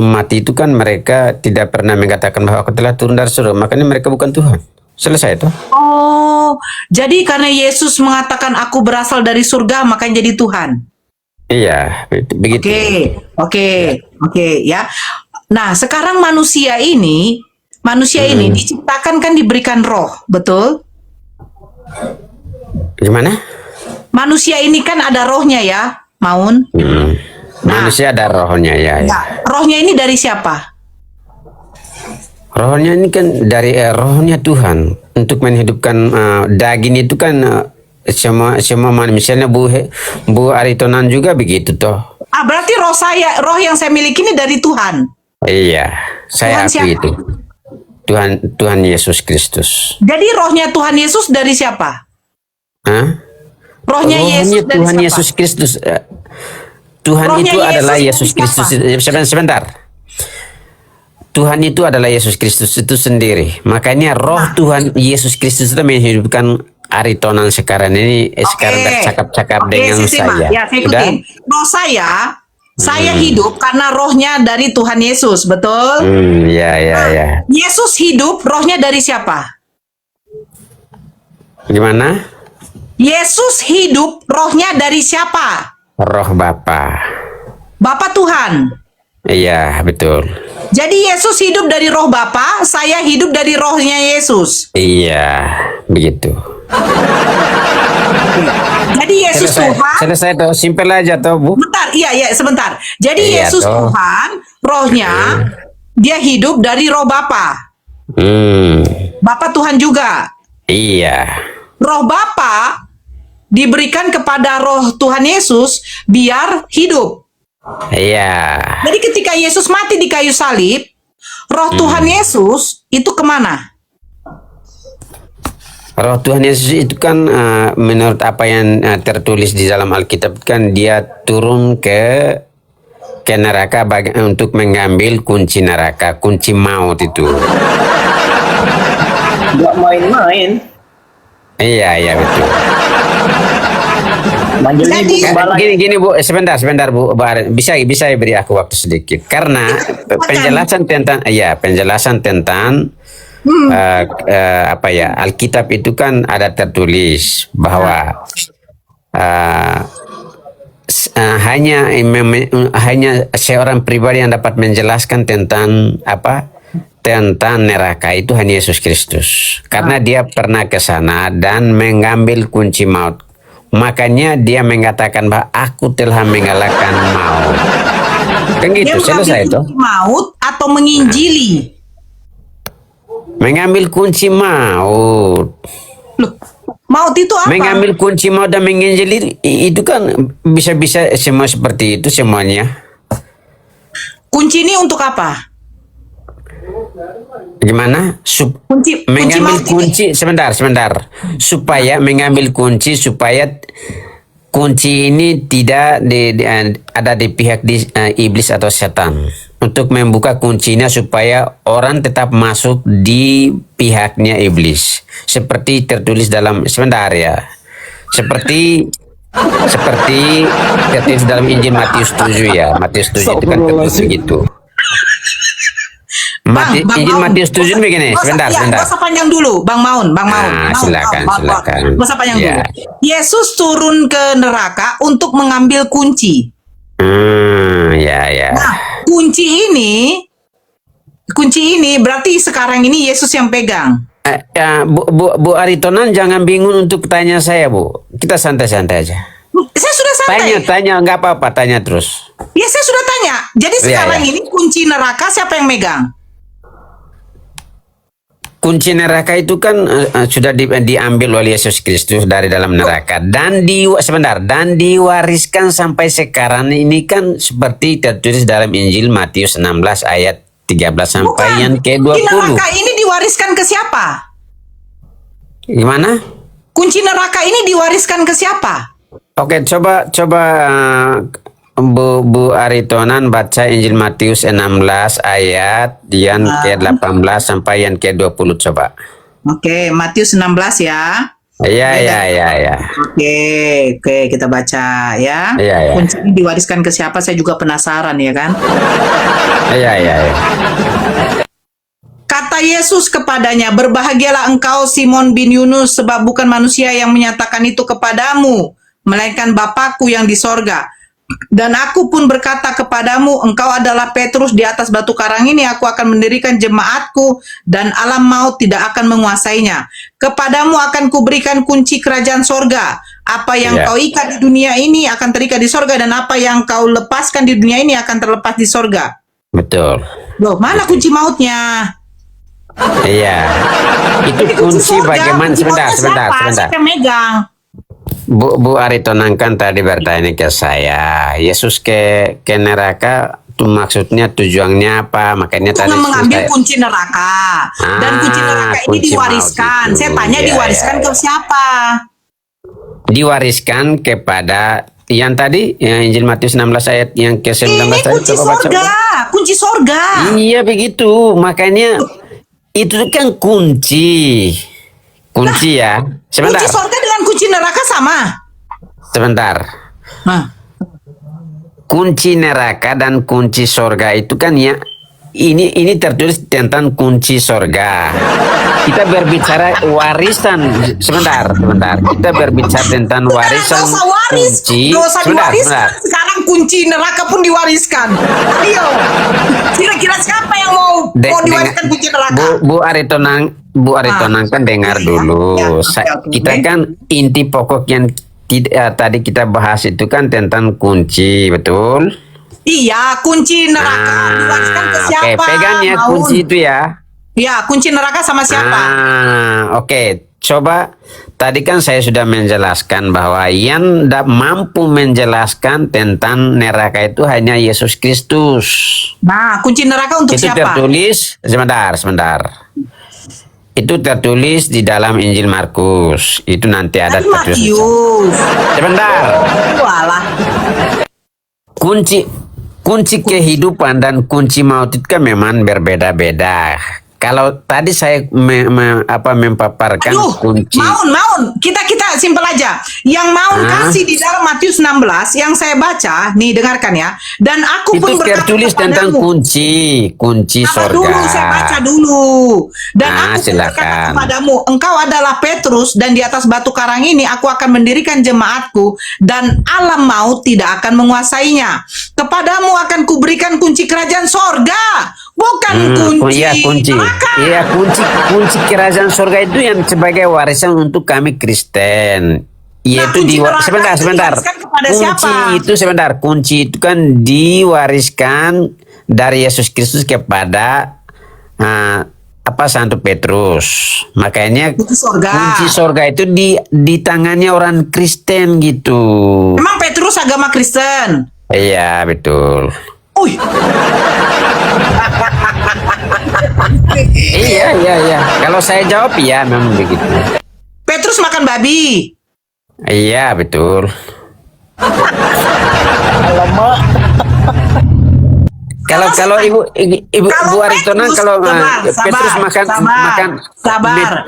mati itu kan mereka tidak pernah mengatakan bahwa aku telah turun dari surga, makanya mereka bukan Tuhan. Selesai toh? oh, jadi karena Yesus mengatakan aku berasal dari surga makanya jadi Tuhan. Iya, begitu. Oke, ya. Nah, sekarang manusia ini diciptakan kan diberikan roh, betul? Gimana? Manusia ini kan ada rohnya ya, Maun. Manusia ada rohnya ya. Ya, rohnya ini dari siapa? Rohnya ini kan dari rohnya Tuhan untuk menghidupkan daging itu kan semua manusia. Misalnya Bu Aritonan juga begitu toh. Berarti roh yang saya miliki ini dari Tuhan. Iya, saya Tuhan akui siapa? itu. Tuhan Yesus Kristus. Jadi rohnya Tuhan Yesus dari siapa? Hah? Rohnya Yesus dari Tuhan siapa? Yesus Kristus. Tuhan Rohnya itu adalah Yesus Yesus dari Kristus. Sebentar. Tuhan itu adalah Yesus Kristus itu sendiri. Makanya roh Tuhan Yesus Kristus itu menghidupkan Aritonan sekarang ini sekarang bercakap-cakap dengan saya. Ya, saya ikutin. Roh saya hidup karena rohnya dari Tuhan Yesus, betul? Ya. Yesus hidup, rohnya dari siapa? Gimana? Yesus hidup, rohnya dari siapa? Roh Bapa. Bapa Tuhan. Iya, betul. Jadi Yesus hidup dari roh Bapa, saya hidup dari rohnya Yesus. Iya, begitu. Jadi Yesus Tuhan. Selesai tuh, simpel aja tuh Bu. Bentar, iya sebentar. Jadi Iya, Yesus toh. Tuhan, rohnya dia hidup dari roh Bapa. Bapa Tuhan juga. Iya. Roh Bapa diberikan kepada roh Tuhan Yesus biar hidup. Iya. Jadi ketika Yesus mati di kayu salib, roh Tuhan Yesus itu kemana? Roh Tuhan Yesus itu kan menurut apa yang tertulis di dalam Alkitab kan dia turun ke neraka untuk mengambil kunci neraka, kunci maut itu. Nggak main-main. Iya betul. Manggil Jadi- ibu gembala. Gini Bu, sebentar Bu, bisa beri aku waktu sedikit karena penjelasan tentang apa ya, Alkitab itu kan ada tertulis bahwa hanya seorang pribadi yang dapat menjelaskan tentang tentang neraka itu hanya Yesus Kristus, karena dia pernah ke sana dan mengambil kunci maut. Makanya dia mengatakan bahwa aku telah mengalahkan maut. Kan gitu, Dia selesai mengambil itu. kunci maut atau menginjili? Mengambil kunci maut. Loh, maut itu apa? Mengambil kunci maut dan menginjili itu kan bisa-bisa semua seperti itu semuanya. Kunci ini untuk apa? Gimana? Kunci Mengambil maut ini. kunci sebentar. Supaya mengambil kunci supaya kunci ini tidak ada di pihak iblis atau setan. Untuk membuka kuncinya supaya orang tetap masuk di pihaknya iblis. Seperti tertulis dalam sebentar ya. Seperti tertulis dalam Injil Matius 7 ya. Matius 7 itu kan tertulis begitu. Bang Injil Maun. Matius 7 begini, sebentar. Gak usah panjang dulu, Bang Maun. Silakan. Gak usah panjang Ya. dulu. Yesus turun ke neraka untuk mengambil kunci. Ya. Nah, kunci ini berarti sekarang ini Yesus yang pegang. Bu Aritonan jangan bingung untuk tanya saya Bu. Kita santai-santai aja. Saya sudah santai. Tanya nggak apa-apa, tanya terus. Ya saya sudah tanya. Jadi Iya, sekarang iya. ini kunci neraka siapa yang megang? Kunci neraka itu kan sudah diambil oleh Yesus Kristus dari dalam neraka dan diwariskan sampai sekarang ini kan seperti tertulis dalam Injil Matius 16 ayat 13 sampai yang Kunci ke-20. neraka ini diwariskan ke siapa? Gimana? Kunci neraka ini diwariskan ke siapa? Oke, coba Bu Aritonan baca Injil Matius 16 ayat yang ke-18 sampai yang ke-20 coba. Oke, Matius 16 ya. Iya. Oke, kita baca ya. Iya. Kunci ini diwariskan ke siapa? Saya juga penasaran ya kan. Iya. Kata Yesus kepadanya, "Berbahagialah engkau Simon bin Yunus, sebab bukan manusia yang menyatakan itu kepadamu, melainkan Bapakku yang di sorga. Dan aku pun berkata kepadamu, engkau adalah Petrus, di atas batu karang ini aku akan mendirikan jemaatku, dan alam maut tidak akan menguasainya. Kepadamu akan kuberikan kunci kerajaan sorga. Apa yang Ya. kau ikat di dunia ini akan terikat di sorga, dan apa yang kau lepaskan di dunia ini akan terlepas di sorga." Betul. Loh, mana kunci mautnya? Iya. Itu kunci sorga, bagaimana kunci mautnya sebentar. Siapa yang megang? Bu Aritonan kan tadi bertanya ke saya, Yesus ke neraka itu maksudnya tujuannya apa? Makanya tadi Mengambil saya- kunci neraka, dan kunci neraka ini kunci diwariskan. maut itu. Saya tanya Iya, diwariskan iya. ke siapa? Diwariskan kepada yang tadi yang Injil Matius 16 ayat yang ke-19 Ini tadi kunci coba baca. sorga, kunci sorga. Iya begitu, makanya itu kan kunci ya. Sebentar, Kunci sorga dengan kunci neraka sama. sebentar. Nah, Kunci neraka dan kunci sorga itu kan ya ini tertulis tentang kunci sorga. Kita berbicara warisan. Sebentar. Kita berbicara tentang warisan dosa waris, kunci. dosa Sebentar. diwariskan. Sekarang kunci neraka pun diwariskan. Ayo, kira-kira siapa yang mau mau diwariskan kunci neraka. Bu Aritonang kan dengar Iya, dulu. ya, oke. Kita kan inti pokok yang tadi kita bahas itu kan tentang kunci, betul? Iya, kunci neraka diwariskan ke siapa? Oke, pegang ya Maun. kunci itu ya. Ya, kunci neraka sama siapa? Oke. Coba tadi kan saya sudah menjelaskan bahwa yang mampu menjelaskan tentang neraka itu hanya Yesus Kristus. Nah, kunci neraka untuk Itu siapa? tertulis sebentar. Itu tertulis di dalam Injil Markus. Itu nanti ada Tadi tertulis. Matius. Sebentar. Walah. Kunci kehidupan dan kunci maut itu kan memang berbeda-beda. Kalau tadi saya memaparkan Aduh, kunci. Maun. Kita simpel aja. Yang Maun kasih di dalam Matius 16 yang saya baca, nih dengarkan ya. Dan aku Itu pun berkata tertulis tentang kepadamu. kunci Apa sorga. dulu, saya baca dulu. Dan Nah, aku pun berkata silakan. kepadamu, engkau adalah Petrus, dan di atas batu karang ini aku akan mendirikan jemaatku, dan alam maut tidak akan menguasainya. Kepadamu akan kuberikan kunci kerajaan sorga, bukan kunci neraka. Iya, kunci kerajaan surga itu yang sebagai warisan untuk kami Kristen. Yaitu kunci neraka sebentar. itu diwariskan kepada siapa? Kunci itu kan diwariskan dari Yesus Kristus kepada Santo Petrus. Makanya Kunci sorga. kunci surga itu di tangannya orang Kristen gitu. Emang Petrus agama Kristen? Iya, betul. Uy, Iya. Kalau saya jawab ya memang begitu. Petrus makan babi. Iya, betul. Kalau ibu Kalau Bu Aritonang Petrus, kalau sabar, Petrus makan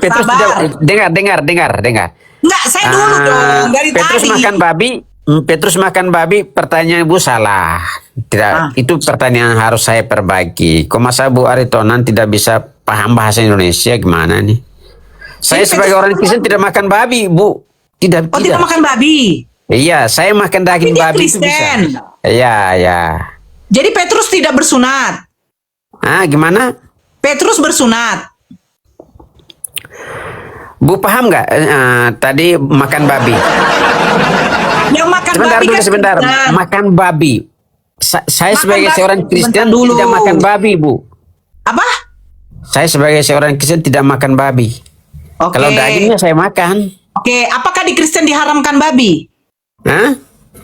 Petrus sabar. dengar. Enggak, saya dulu dong dari Petrus tadi. makan babi, pertanyaan Ibu salah. Tidak, itu pertanyaan yang harus saya perbaiki. Kok masa Bu Aritonang tidak bisa paham bahasa Indonesia gimana nih? Saya Jadi sebagai Petrus orang Kristen tidak makan babi, Bu. Tidak. Oh, tidak makan babi. Iya, saya makan daging Tapi dia babi itu bisa. Kristen. Iya. Jadi Petrus tidak bersunat. Gimana? Petrus bersunat. Bu paham nggak? Tadi makan babi. Yang makan Sebentar babi dulu, kan sebentar. Kristen. Makan babi. Saya Makan sebagai babi, seorang Kristen sebentar dulu. tidak makan babi, Bu. Apa? Saya sebagai seorang Kristen tidak makan babi. Oke. Kalau dagingnya saya makan. Oke, apakah di Kristen diharamkan babi? Hah?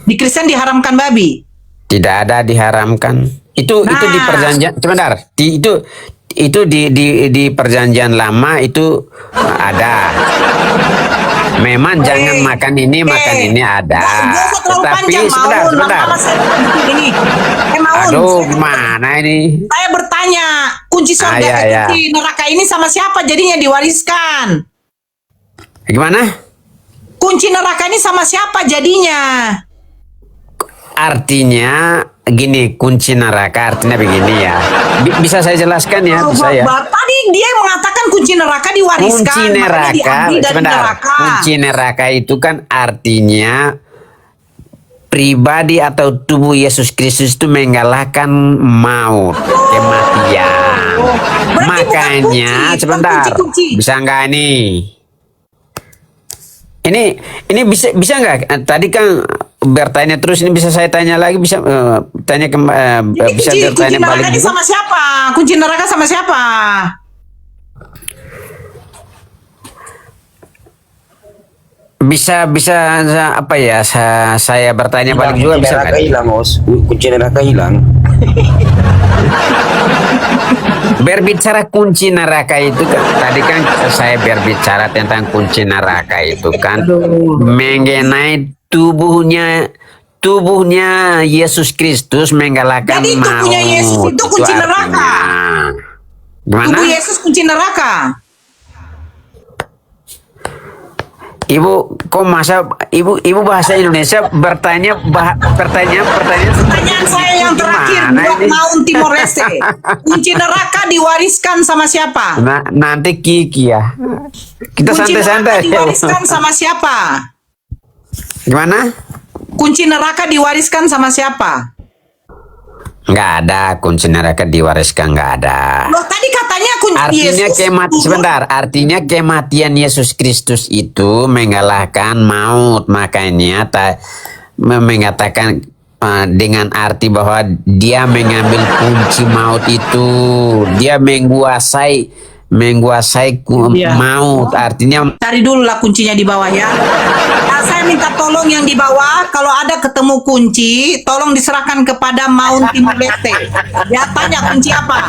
Di Kristen diharamkan babi? Tidak ada diharamkan. Itu di perjanjian. Sebentar. Itu di perjanjian lama itu ada. Memang jangan makan ini, makan ini ada. Nggak usah terlalu panjang, sebentar. Maun. Lama-lama saya ini. Maun. Aduh, gimana ini? Saya bertanya, kunci surga, iya. kunci neraka ini sama siapa jadinya diwariskan? Gimana? Kunci neraka ini sama siapa jadinya? Artinya gini, kunci neraka artinya begini ya. Bisa saya jelaskan ya, bisa ya. Tadi dia mengatakan kunci neraka diwariskan. Kunci makanya neraka, diambil dari sebentar. neraka. Kunci neraka itu kan artinya pribadi atau tubuh Yesus Kristus itu mengalahkan maut, kematian. Berarti Makanya bukan kunci, sebentar, bukan kunci. bisa nggak nih? Ini bisa nggak? Tadi kan bertanya terus, ini bisa saya tanya lagi, bisa tanya Jadi bisa kunci bertanya neraka balik ini juga? sama siapa? Kunci neraka sama siapa? Bisa apa ya? Saya bertanya balik juga bisa nggak? hilang, Os. Kunci neraka hilang. Berbicara kunci neraka itu kan tadi kan saya berbicara tentang kunci neraka itu kan mengenai tubuhnya Yesus Kristus mengalahkan Jadi maut. tubuhnya Yesus itu kunci neraka. artinya. Gimana? Tubuh Yesus kunci neraka. Ibu, kok masa ibu bahasa Indonesia bertanya pertanyaan Pertanyaan saya yang terakhir gimana buat ini? Maun Timor Leste. Kunci neraka diwariskan sama siapa? Nanti Kiki ya. Kita Kunci neraka santai-santai. diwariskan sama siapa? Gimana? Kunci neraka diwariskan sama siapa? Nggak ada kunci neraka diwariskan, nggak ada. Loh, tadi katanya kunci Artinya Yesus turun. sebentar, artinya kematian Yesus Kristus itu mengalahkan maut, makanya mengatakan dengan arti bahwa dia mengambil kunci maut itu, dia menguasai Iya. maut, artinya Cari dulu lah kuncinya di bawah ya. Nah, saya minta tolong yang di bawah, kalau ada ketemu kunci, tolong diserahkan kepada Maun Timur Leste. Ya, tanya kunci apa?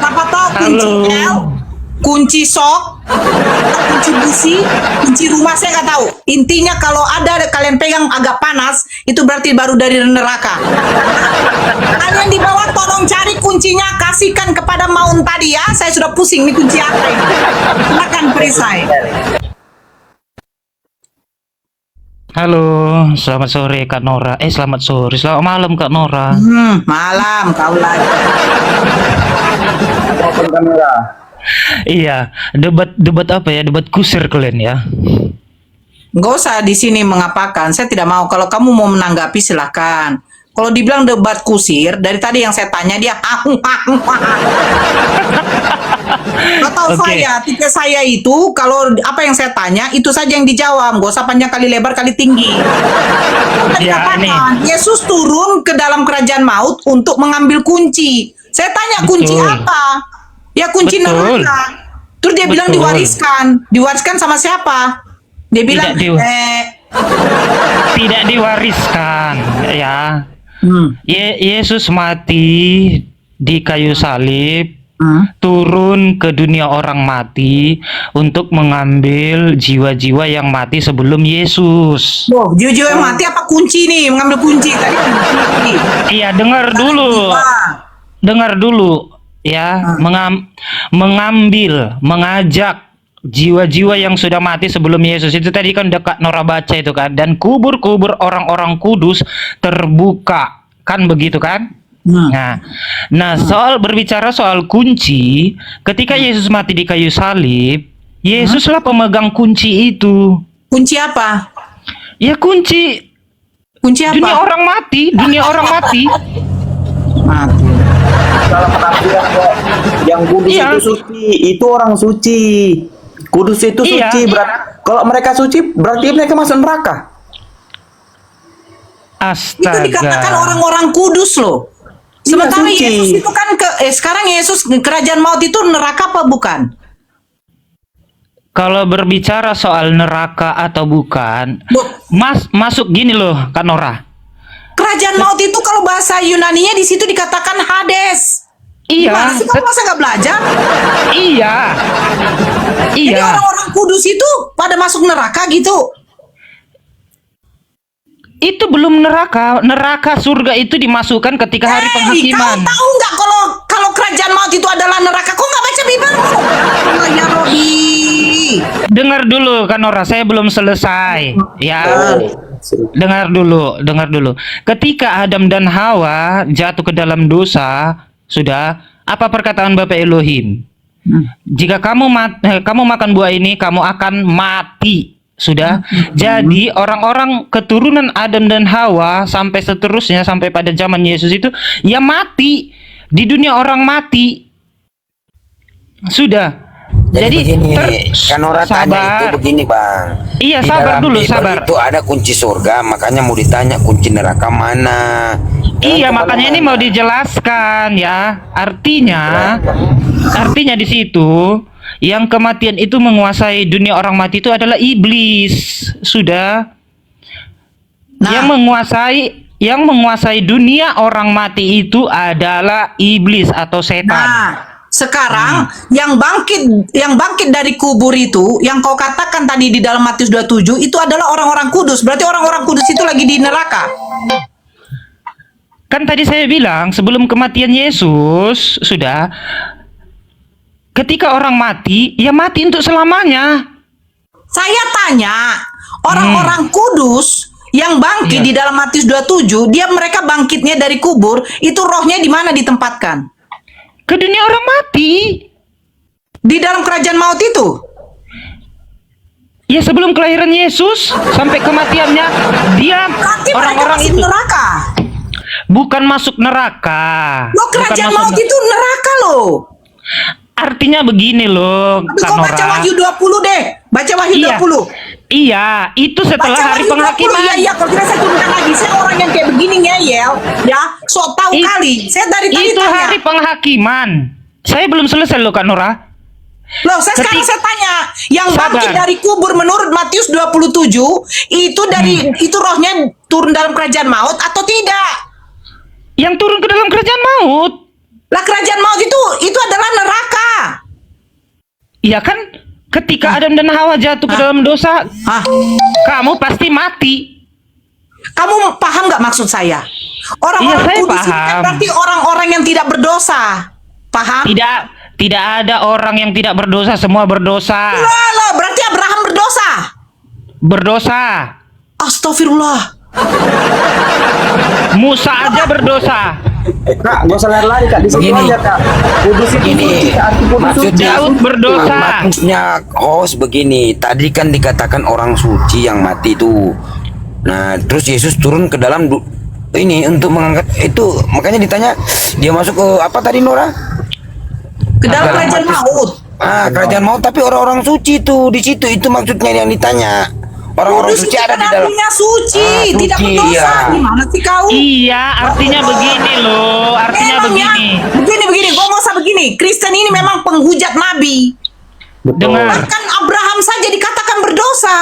Siapa tahu kunci L, kunci sok, kunci busi, kunci rumah, saya nggak tahu. Intinya kalau ada kalian pegang agak panas, itu berarti baru dari neraka. Kalian di bawah tolong cari kuncinya, kasihkan kepada Maun tadi ya. Saya sudah pusing nih kunci apa ini. Silakan perisai. Halo, selamat sore Kak Nora. Selamat sore, selamat malam Kak Nora. Malam kau lagi. Open kamera. Iya, debat apa ya? Debat kusir kalian ya. Nggak usah di sini mengapakan. Saya tidak mau. Kalau kamu mau menanggapi silahkan. Kalau dibilang debat kusir, dari tadi yang saya tanya dia Atau Oke. tipe saya itu kalau apa yang saya tanya itu saja yang dijawab, gak usah panjang kali lebar kali tinggi. Ya, Dikatakan, Yesus turun ke dalam kerajaan maut untuk mengambil kunci. Saya tanya kunci Betul. apa? Ya kunci Betul. neraka. Terus dia bilang Betul. diwariskan sama siapa? Dia bilang Tidak diwariskan ya. Yesus mati di kayu salib, turun ke dunia orang mati untuk mengambil jiwa-jiwa yang mati sebelum Yesus. Loh, jiwa-jiwa yang mati apa kunci nih? Mengambil kunci tadi. Kunci. Iya, dengar dulu. Dengar dulu ya, mengajak jiwa-jiwa yang sudah mati sebelum Yesus. Itu tadi kan dekat Nora baca itu kan, dan kubur-kubur orang-orang kudus terbuka, kan begitu kan? Nah, soal berbicara soal kunci, ketika Yesus mati di kayu salib, Yesuslah pemegang kunci itu. Kunci apa? Ya kunci apa? dunia orang mati, Mati. Salah penafsiran kok. Yang kudus Iya. itu suci, itu orang suci. Kudus itu Iya. suci, kalau mereka suci berarti mereka masuk neraka. Itu Astaga. dikatakan orang-orang kudus loh. Sementara suci. Yesus itu kan sekarang Yesus kerajaan maut itu neraka apa bukan? Kalau berbicara soal neraka atau bukan, masuk gini loh, Kak Nora. Kerajaan maut itu kalau bahasa Yunaninya di situ dikatakan Hades. Iya. Gimana sih kamu masa nggak belajar? Iya. Jadi Iya. orang-orang kudus itu pada masuk neraka gitu. Itu belum neraka. Neraka surga itu dimasukkan ketika hari Kau penghakiman. tahu nggak kalau kerajaan maut itu adalah neraka? Kau nggak baca Bible? Oh, ya Robi. Dengar dulu, Kak Nora, saya belum selesai. Ya. Dengar dulu. Ketika Adam dan Hawa jatuh ke dalam dosa, sudah apa perkataan Bapak Elohim? Jika kamu makan buah ini, kamu akan mati. Sudah. Jadi orang-orang keturunan Adam dan Hawa sampai seterusnya sampai pada zaman Yesus itu ya mati di dunia orang mati. Sudah. Jadi begini, kan orang tanya itu begini bang. Iya, Di sabar dalam dulu, Bible sabar. Itu ada kunci surga, makanya mau ditanya kunci neraka mana. Iya, makanya ini mau dijelaskan ya. Artinya di situ yang kematian itu menguasai dunia orang mati itu adalah iblis. Sudah. Yang menguasai dunia orang mati itu adalah iblis atau setan. Nah, sekarang yang bangkit dari kubur itu, yang kau katakan tadi di dalam Matius 27 itu adalah orang-orang kudus. Berarti orang-orang kudus itu lagi di neraka. Kan tadi saya bilang sebelum kematian Yesus sudah, ketika orang mati, ya mati untuk selamanya. Saya tanya, orang-orang kudus yang bangkit di dalam Matius 27, mereka bangkitnya dari kubur, itu rohnya di mana ditempatkan? Ke dunia orang mati. Di dalam kerajaan maut itu? Ya sebelum kelahiran Yesus sampai kematiannya dia Berarti mereka orang-orang masih itu. neraka. Bukan masuk neraka. Loh, kerajaan Bukan masuk maut itu neraka loh. Artinya begini loh, Tapi Kak kau baca Nora. Wahyu 20 deh. Baca Wahyu Iya. 20. Iya, itu setelah Baca hari Wahyu 20. penghakiman. Iya, iya. Kalau tidak saya turunkan lagi. Saya orang yang kayak begini ngeyel. Ya, sok tahu It- kali. Saya dari tadi Itu tanya. hari penghakiman. Saya belum selesai loh, Kak Nora. Loh, sekarang Ketik- saya tanya, yang Sabar. bangkit dari kubur menurut Matius 27 itu dari itu rohnya turun dalam kerajaan maut atau tidak? Yang turun ke dalam kerajaan maut. Lah kerajaan maut itu adalah neraka. Iya kan? Ketika Adam dan Hawa jatuh ke dalam dosa, Hah? kamu pasti mati. Kamu paham nggak maksud saya? Iya, Orang-orang saya kudus itu kan paham. berarti orang-orang yang tidak berdosa. Paham? Tidak ada orang yang tidak berdosa, semua berdosa. Lah, berarti Abraham berdosa. Berdosa. Astagfirullah. Musa aja berdosa. Kak, gak usah lari-lari Kak, di situ Begini. aja Kak. Kudus itu Gini, suci, Kak. Arti kudus suci. maksudnya Daud berdosa. maksudnya host begini. Tadi kan dikatakan orang suci yang mati itu. Nah, terus Yesus turun ke dalam ini untuk mengangkat itu. Makanya ditanya dia masuk ke apa tadi Nora? Ke dalam kerajaan maut. Kerajaan maut, tapi orang-orang suci tuh di situ, itu maksudnya yang ditanya. Orang-orang Kudus suci itu ada kan di dalam. artinya suci, tidak suci, berdosa. iya. Gimana sih kau? Iya, artinya begini loh. Artinya Memang ya, begini. begini, gua mau usah begini. Kristen ini memang penghujat nabi. Dengar. Bahkan Abraham saja dikatakan berdosa,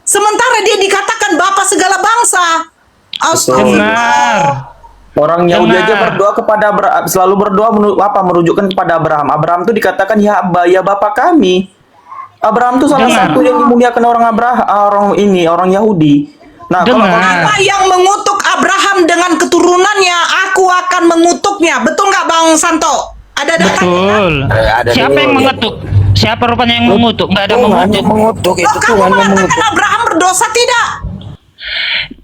sementara dia dikatakan bapa segala bangsa. Astagfirullah. Dengar. Orang Yahudi Dengar. aja berdoa kepada selalu berdoa merujukkan kepada Abraham. Abraham tuh dikatakan ya Abba, ya Bapa kami. Abraham tuh salah Dengar. satu yang dimuliakan orang Yahudi. Nah, kalau Dengar. Apa yang mengutuk Abraham dengan keturunannya, aku akan mengutuknya. Betul nggak Bang Santo? Ada datanya? Betul. Ada Siapa dulu. yang mengetuk? Siapa rupanya yang mengutuk? Nggak ada Tuhan mengutuk. yang mengutuk, Loh, itu kamu Tuhan yang mengatakan mengutuk. Abraham berdosa tidak?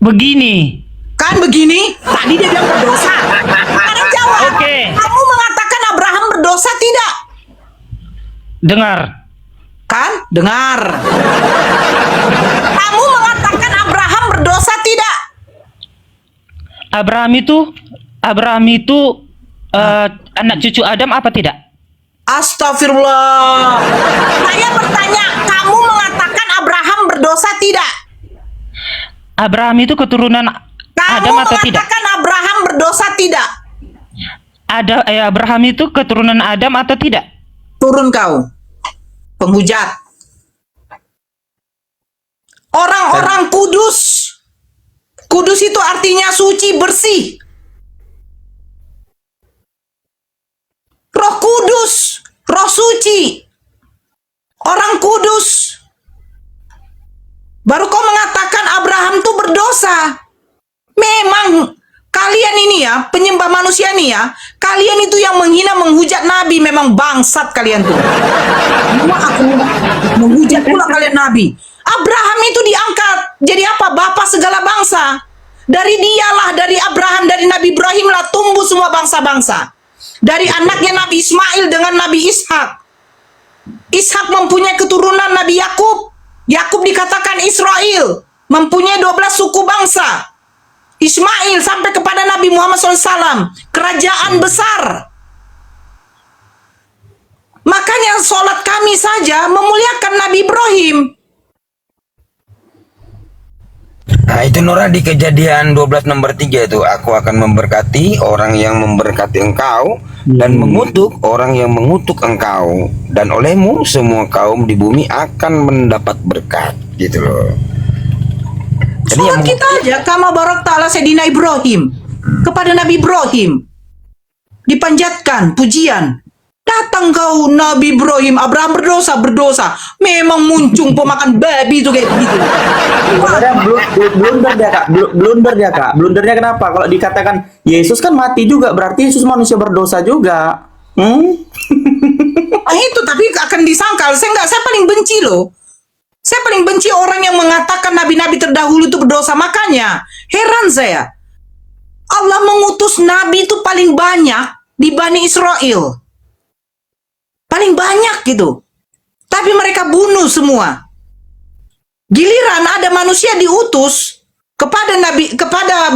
Begini. Kan begini? Tadi dia bilang berdosa. Sekarang jawab. Oke. Kamu mengatakan Abraham berdosa tidak? Dengar. Kan? Dengar. Kamu mengatakan Abraham berdosa tidak? Abraham itu anak cucu Adam apa tidak? Astagfirullah. Saya bertanya, kamu mengatakan Abraham berdosa tidak? Abraham itu keturunan Kamu Adam atau tidak? mengatakan Abraham berdosa tidak? Abraham itu keturunan Adam atau tidak? Turun kau, penghujat. Orang-orang kudus. Kudus itu artinya suci, bersih. Roh kudus, roh suci. Orang kudus. Baru kau mengatakan Abraham tuh berdosa. Memang kalian ini ya, penyembah manusia nih ya, kalian itu yang menghina, menghujat Nabi, memang bangsat kalian tuh. Semua aku menghujat pula kalian Nabi. Abraham itu diangkat jadi apa? Bapa segala bangsa. Dari dialah, dari Abraham, dari Nabi Ibrahim lah tumbuh semua bangsa-bangsa. Dari anaknya Nabi Ismail dengan Nabi Ishak. Ishak mempunyai keturunan Nabi Yakub. Yakub dikatakan Israel, mempunyai 12 suku bangsa. Ismail sampai kepada Nabi Muhammad SAW, kerajaan besar. Makanya sholat kami saja memuliakan Nabi Ibrahim. Nah itu Nora di Kejadian 12 nomor 3 itu, aku akan memberkati orang yang memberkati engkau dan mengutuk orang yang mengutuk engkau, dan olehmu semua kaum di bumi akan mendapat berkat, gitu loh. Jadi Sholat yang kita aja kama barak ta'ala Sayyidina Ibrahim, kepada Nabi Ibrahim dipanjatkan pujian. Datang kau Nabi Ibrahim, Abraham berdosa, memang muncung pemakan babi itu kayak gitu. sebenarnya blunder dia Kak, blunder dia Kak. Blundernya kenapa? Kalau dikatakan Yesus kan mati juga, berarti Yesus manusia berdosa juga. Nah itu tapi akan disangkal. Saya paling benci loh. Saya paling benci orang yang mengatakan nabi-nabi terdahulu itu berdosa. Makanya heran saya. Allah mengutus nabi itu paling banyak di Bani Israel. Paling banyak gitu. Tapi mereka bunuh semua. Giliran ada manusia diutus kepada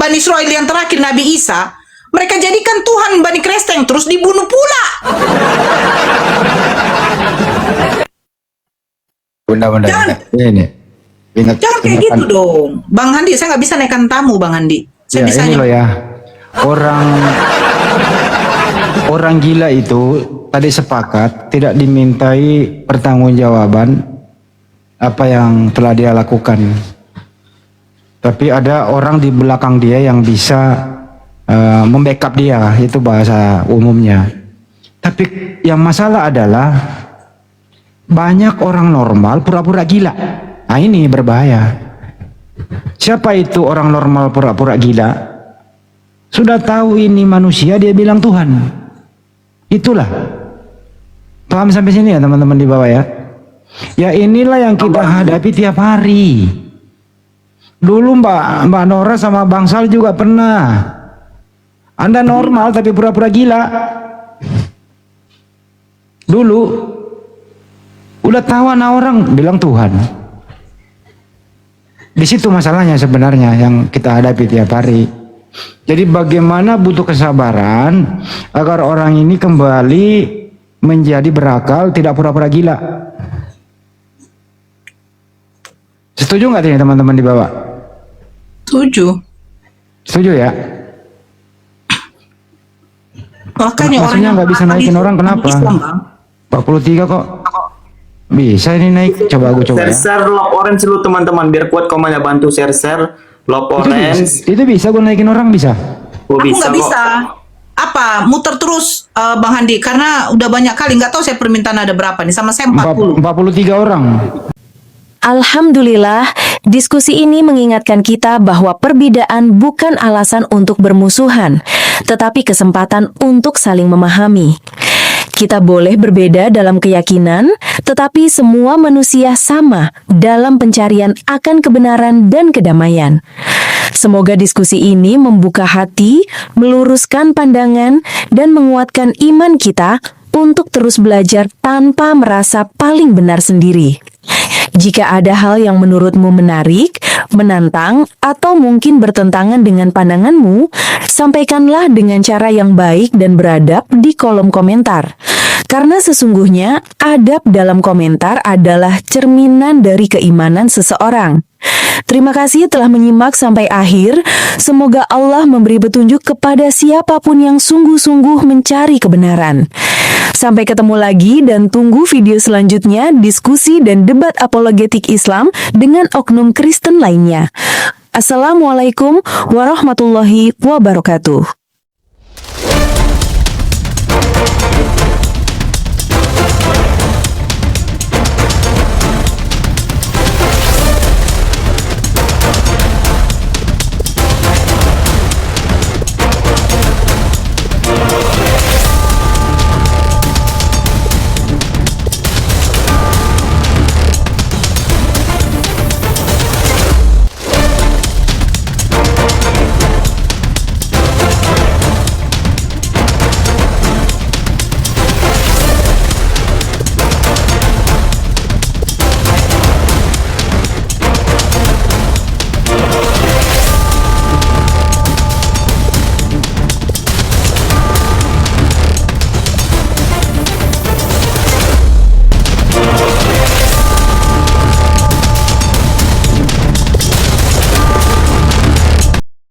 Bani Israel yang terakhir Nabi Isa, Mereka jadikan Tuhan Bani Kristen terus dibunuh pula. Bunda. Jangan. Ini. Ingat, Jangan kayak ingatkan. gitu dong. Bang Handi, saya nggak bisa naikkan tamu, Bang Handi. Saya Ya, bisa ini loh ya. Orang gila itu tadi sepakat tidak dimintai pertanggungjawaban apa yang telah dia lakukan. Tapi ada orang di belakang dia yang bisa membackup dia, itu bahasa umumnya. Tapi yang masalah adalah banyak orang normal pura-pura gila. Nah, ini berbahaya. Siapa itu orang normal pura-pura gila? Sudah tahu ini manusia, dia bilang Tuhan. Itulah. Paham sampai sini ya teman-teman di bawah ya? Ya inilah yang kita hadapi tiap hari. Dulu Mbak Nora sama Bang Sal juga pernah. Anda normal tapi pura-pura gila. Dulu udah tahu anak orang bilang Tuhan. Di situ masalahnya sebenarnya yang kita hadapi tiap hari. Jadi bagaimana butuh kesabaran agar orang ini kembali menjadi berakal, tidak pura-pura gila. Setuju nggak nih teman-teman di bawah? Setuju. Setuju ya? Makanya orang Maksudnya yang nggak bisa naikin orang kenapa? Islam, Bang. 43 kok. Bisa ini naik. Coba aku coba ya. Share love orange dulu teman-teman biar kuat komannya, bantu share love orange. Itu bisa gue naikin orang bisa. Oh, Aku bisa nggak kok. bisa. Apa muter terus Bang Handi karena udah banyak kali, nggak tahu saya permintaan ada berapa nih, sama saya 40. 43 orang. Alhamdulillah, diskusi ini mengingatkan kita bahwa perbedaan bukan alasan untuk bermusuhan, tetapi kesempatan untuk saling memahami. Kita boleh berbeda dalam keyakinan, tetapi semua manusia sama dalam pencarian akan kebenaran dan kedamaian. Semoga diskusi ini membuka hati, meluruskan pandangan, dan menguatkan iman kita untuk terus belajar tanpa merasa paling benar sendiri. Jika ada hal yang menurutmu menarik, menantang, atau mungkin bertentangan dengan pandanganmu, sampaikanlah dengan cara yang baik dan beradab di kolom komentar. Karena sesungguhnya adab dalam komentar adalah cerminan dari keimanan seseorang. Terima kasih telah menyimak sampai akhir. Semoga Allah memberi petunjuk kepada siapapun yang sungguh-sungguh mencari kebenaran. Sampai ketemu lagi dan tunggu video selanjutnya diskusi dan debat apologetik Islam dengan oknum Kristen lainnya. Assalamualaikum warahmatullahi wabarakatuh.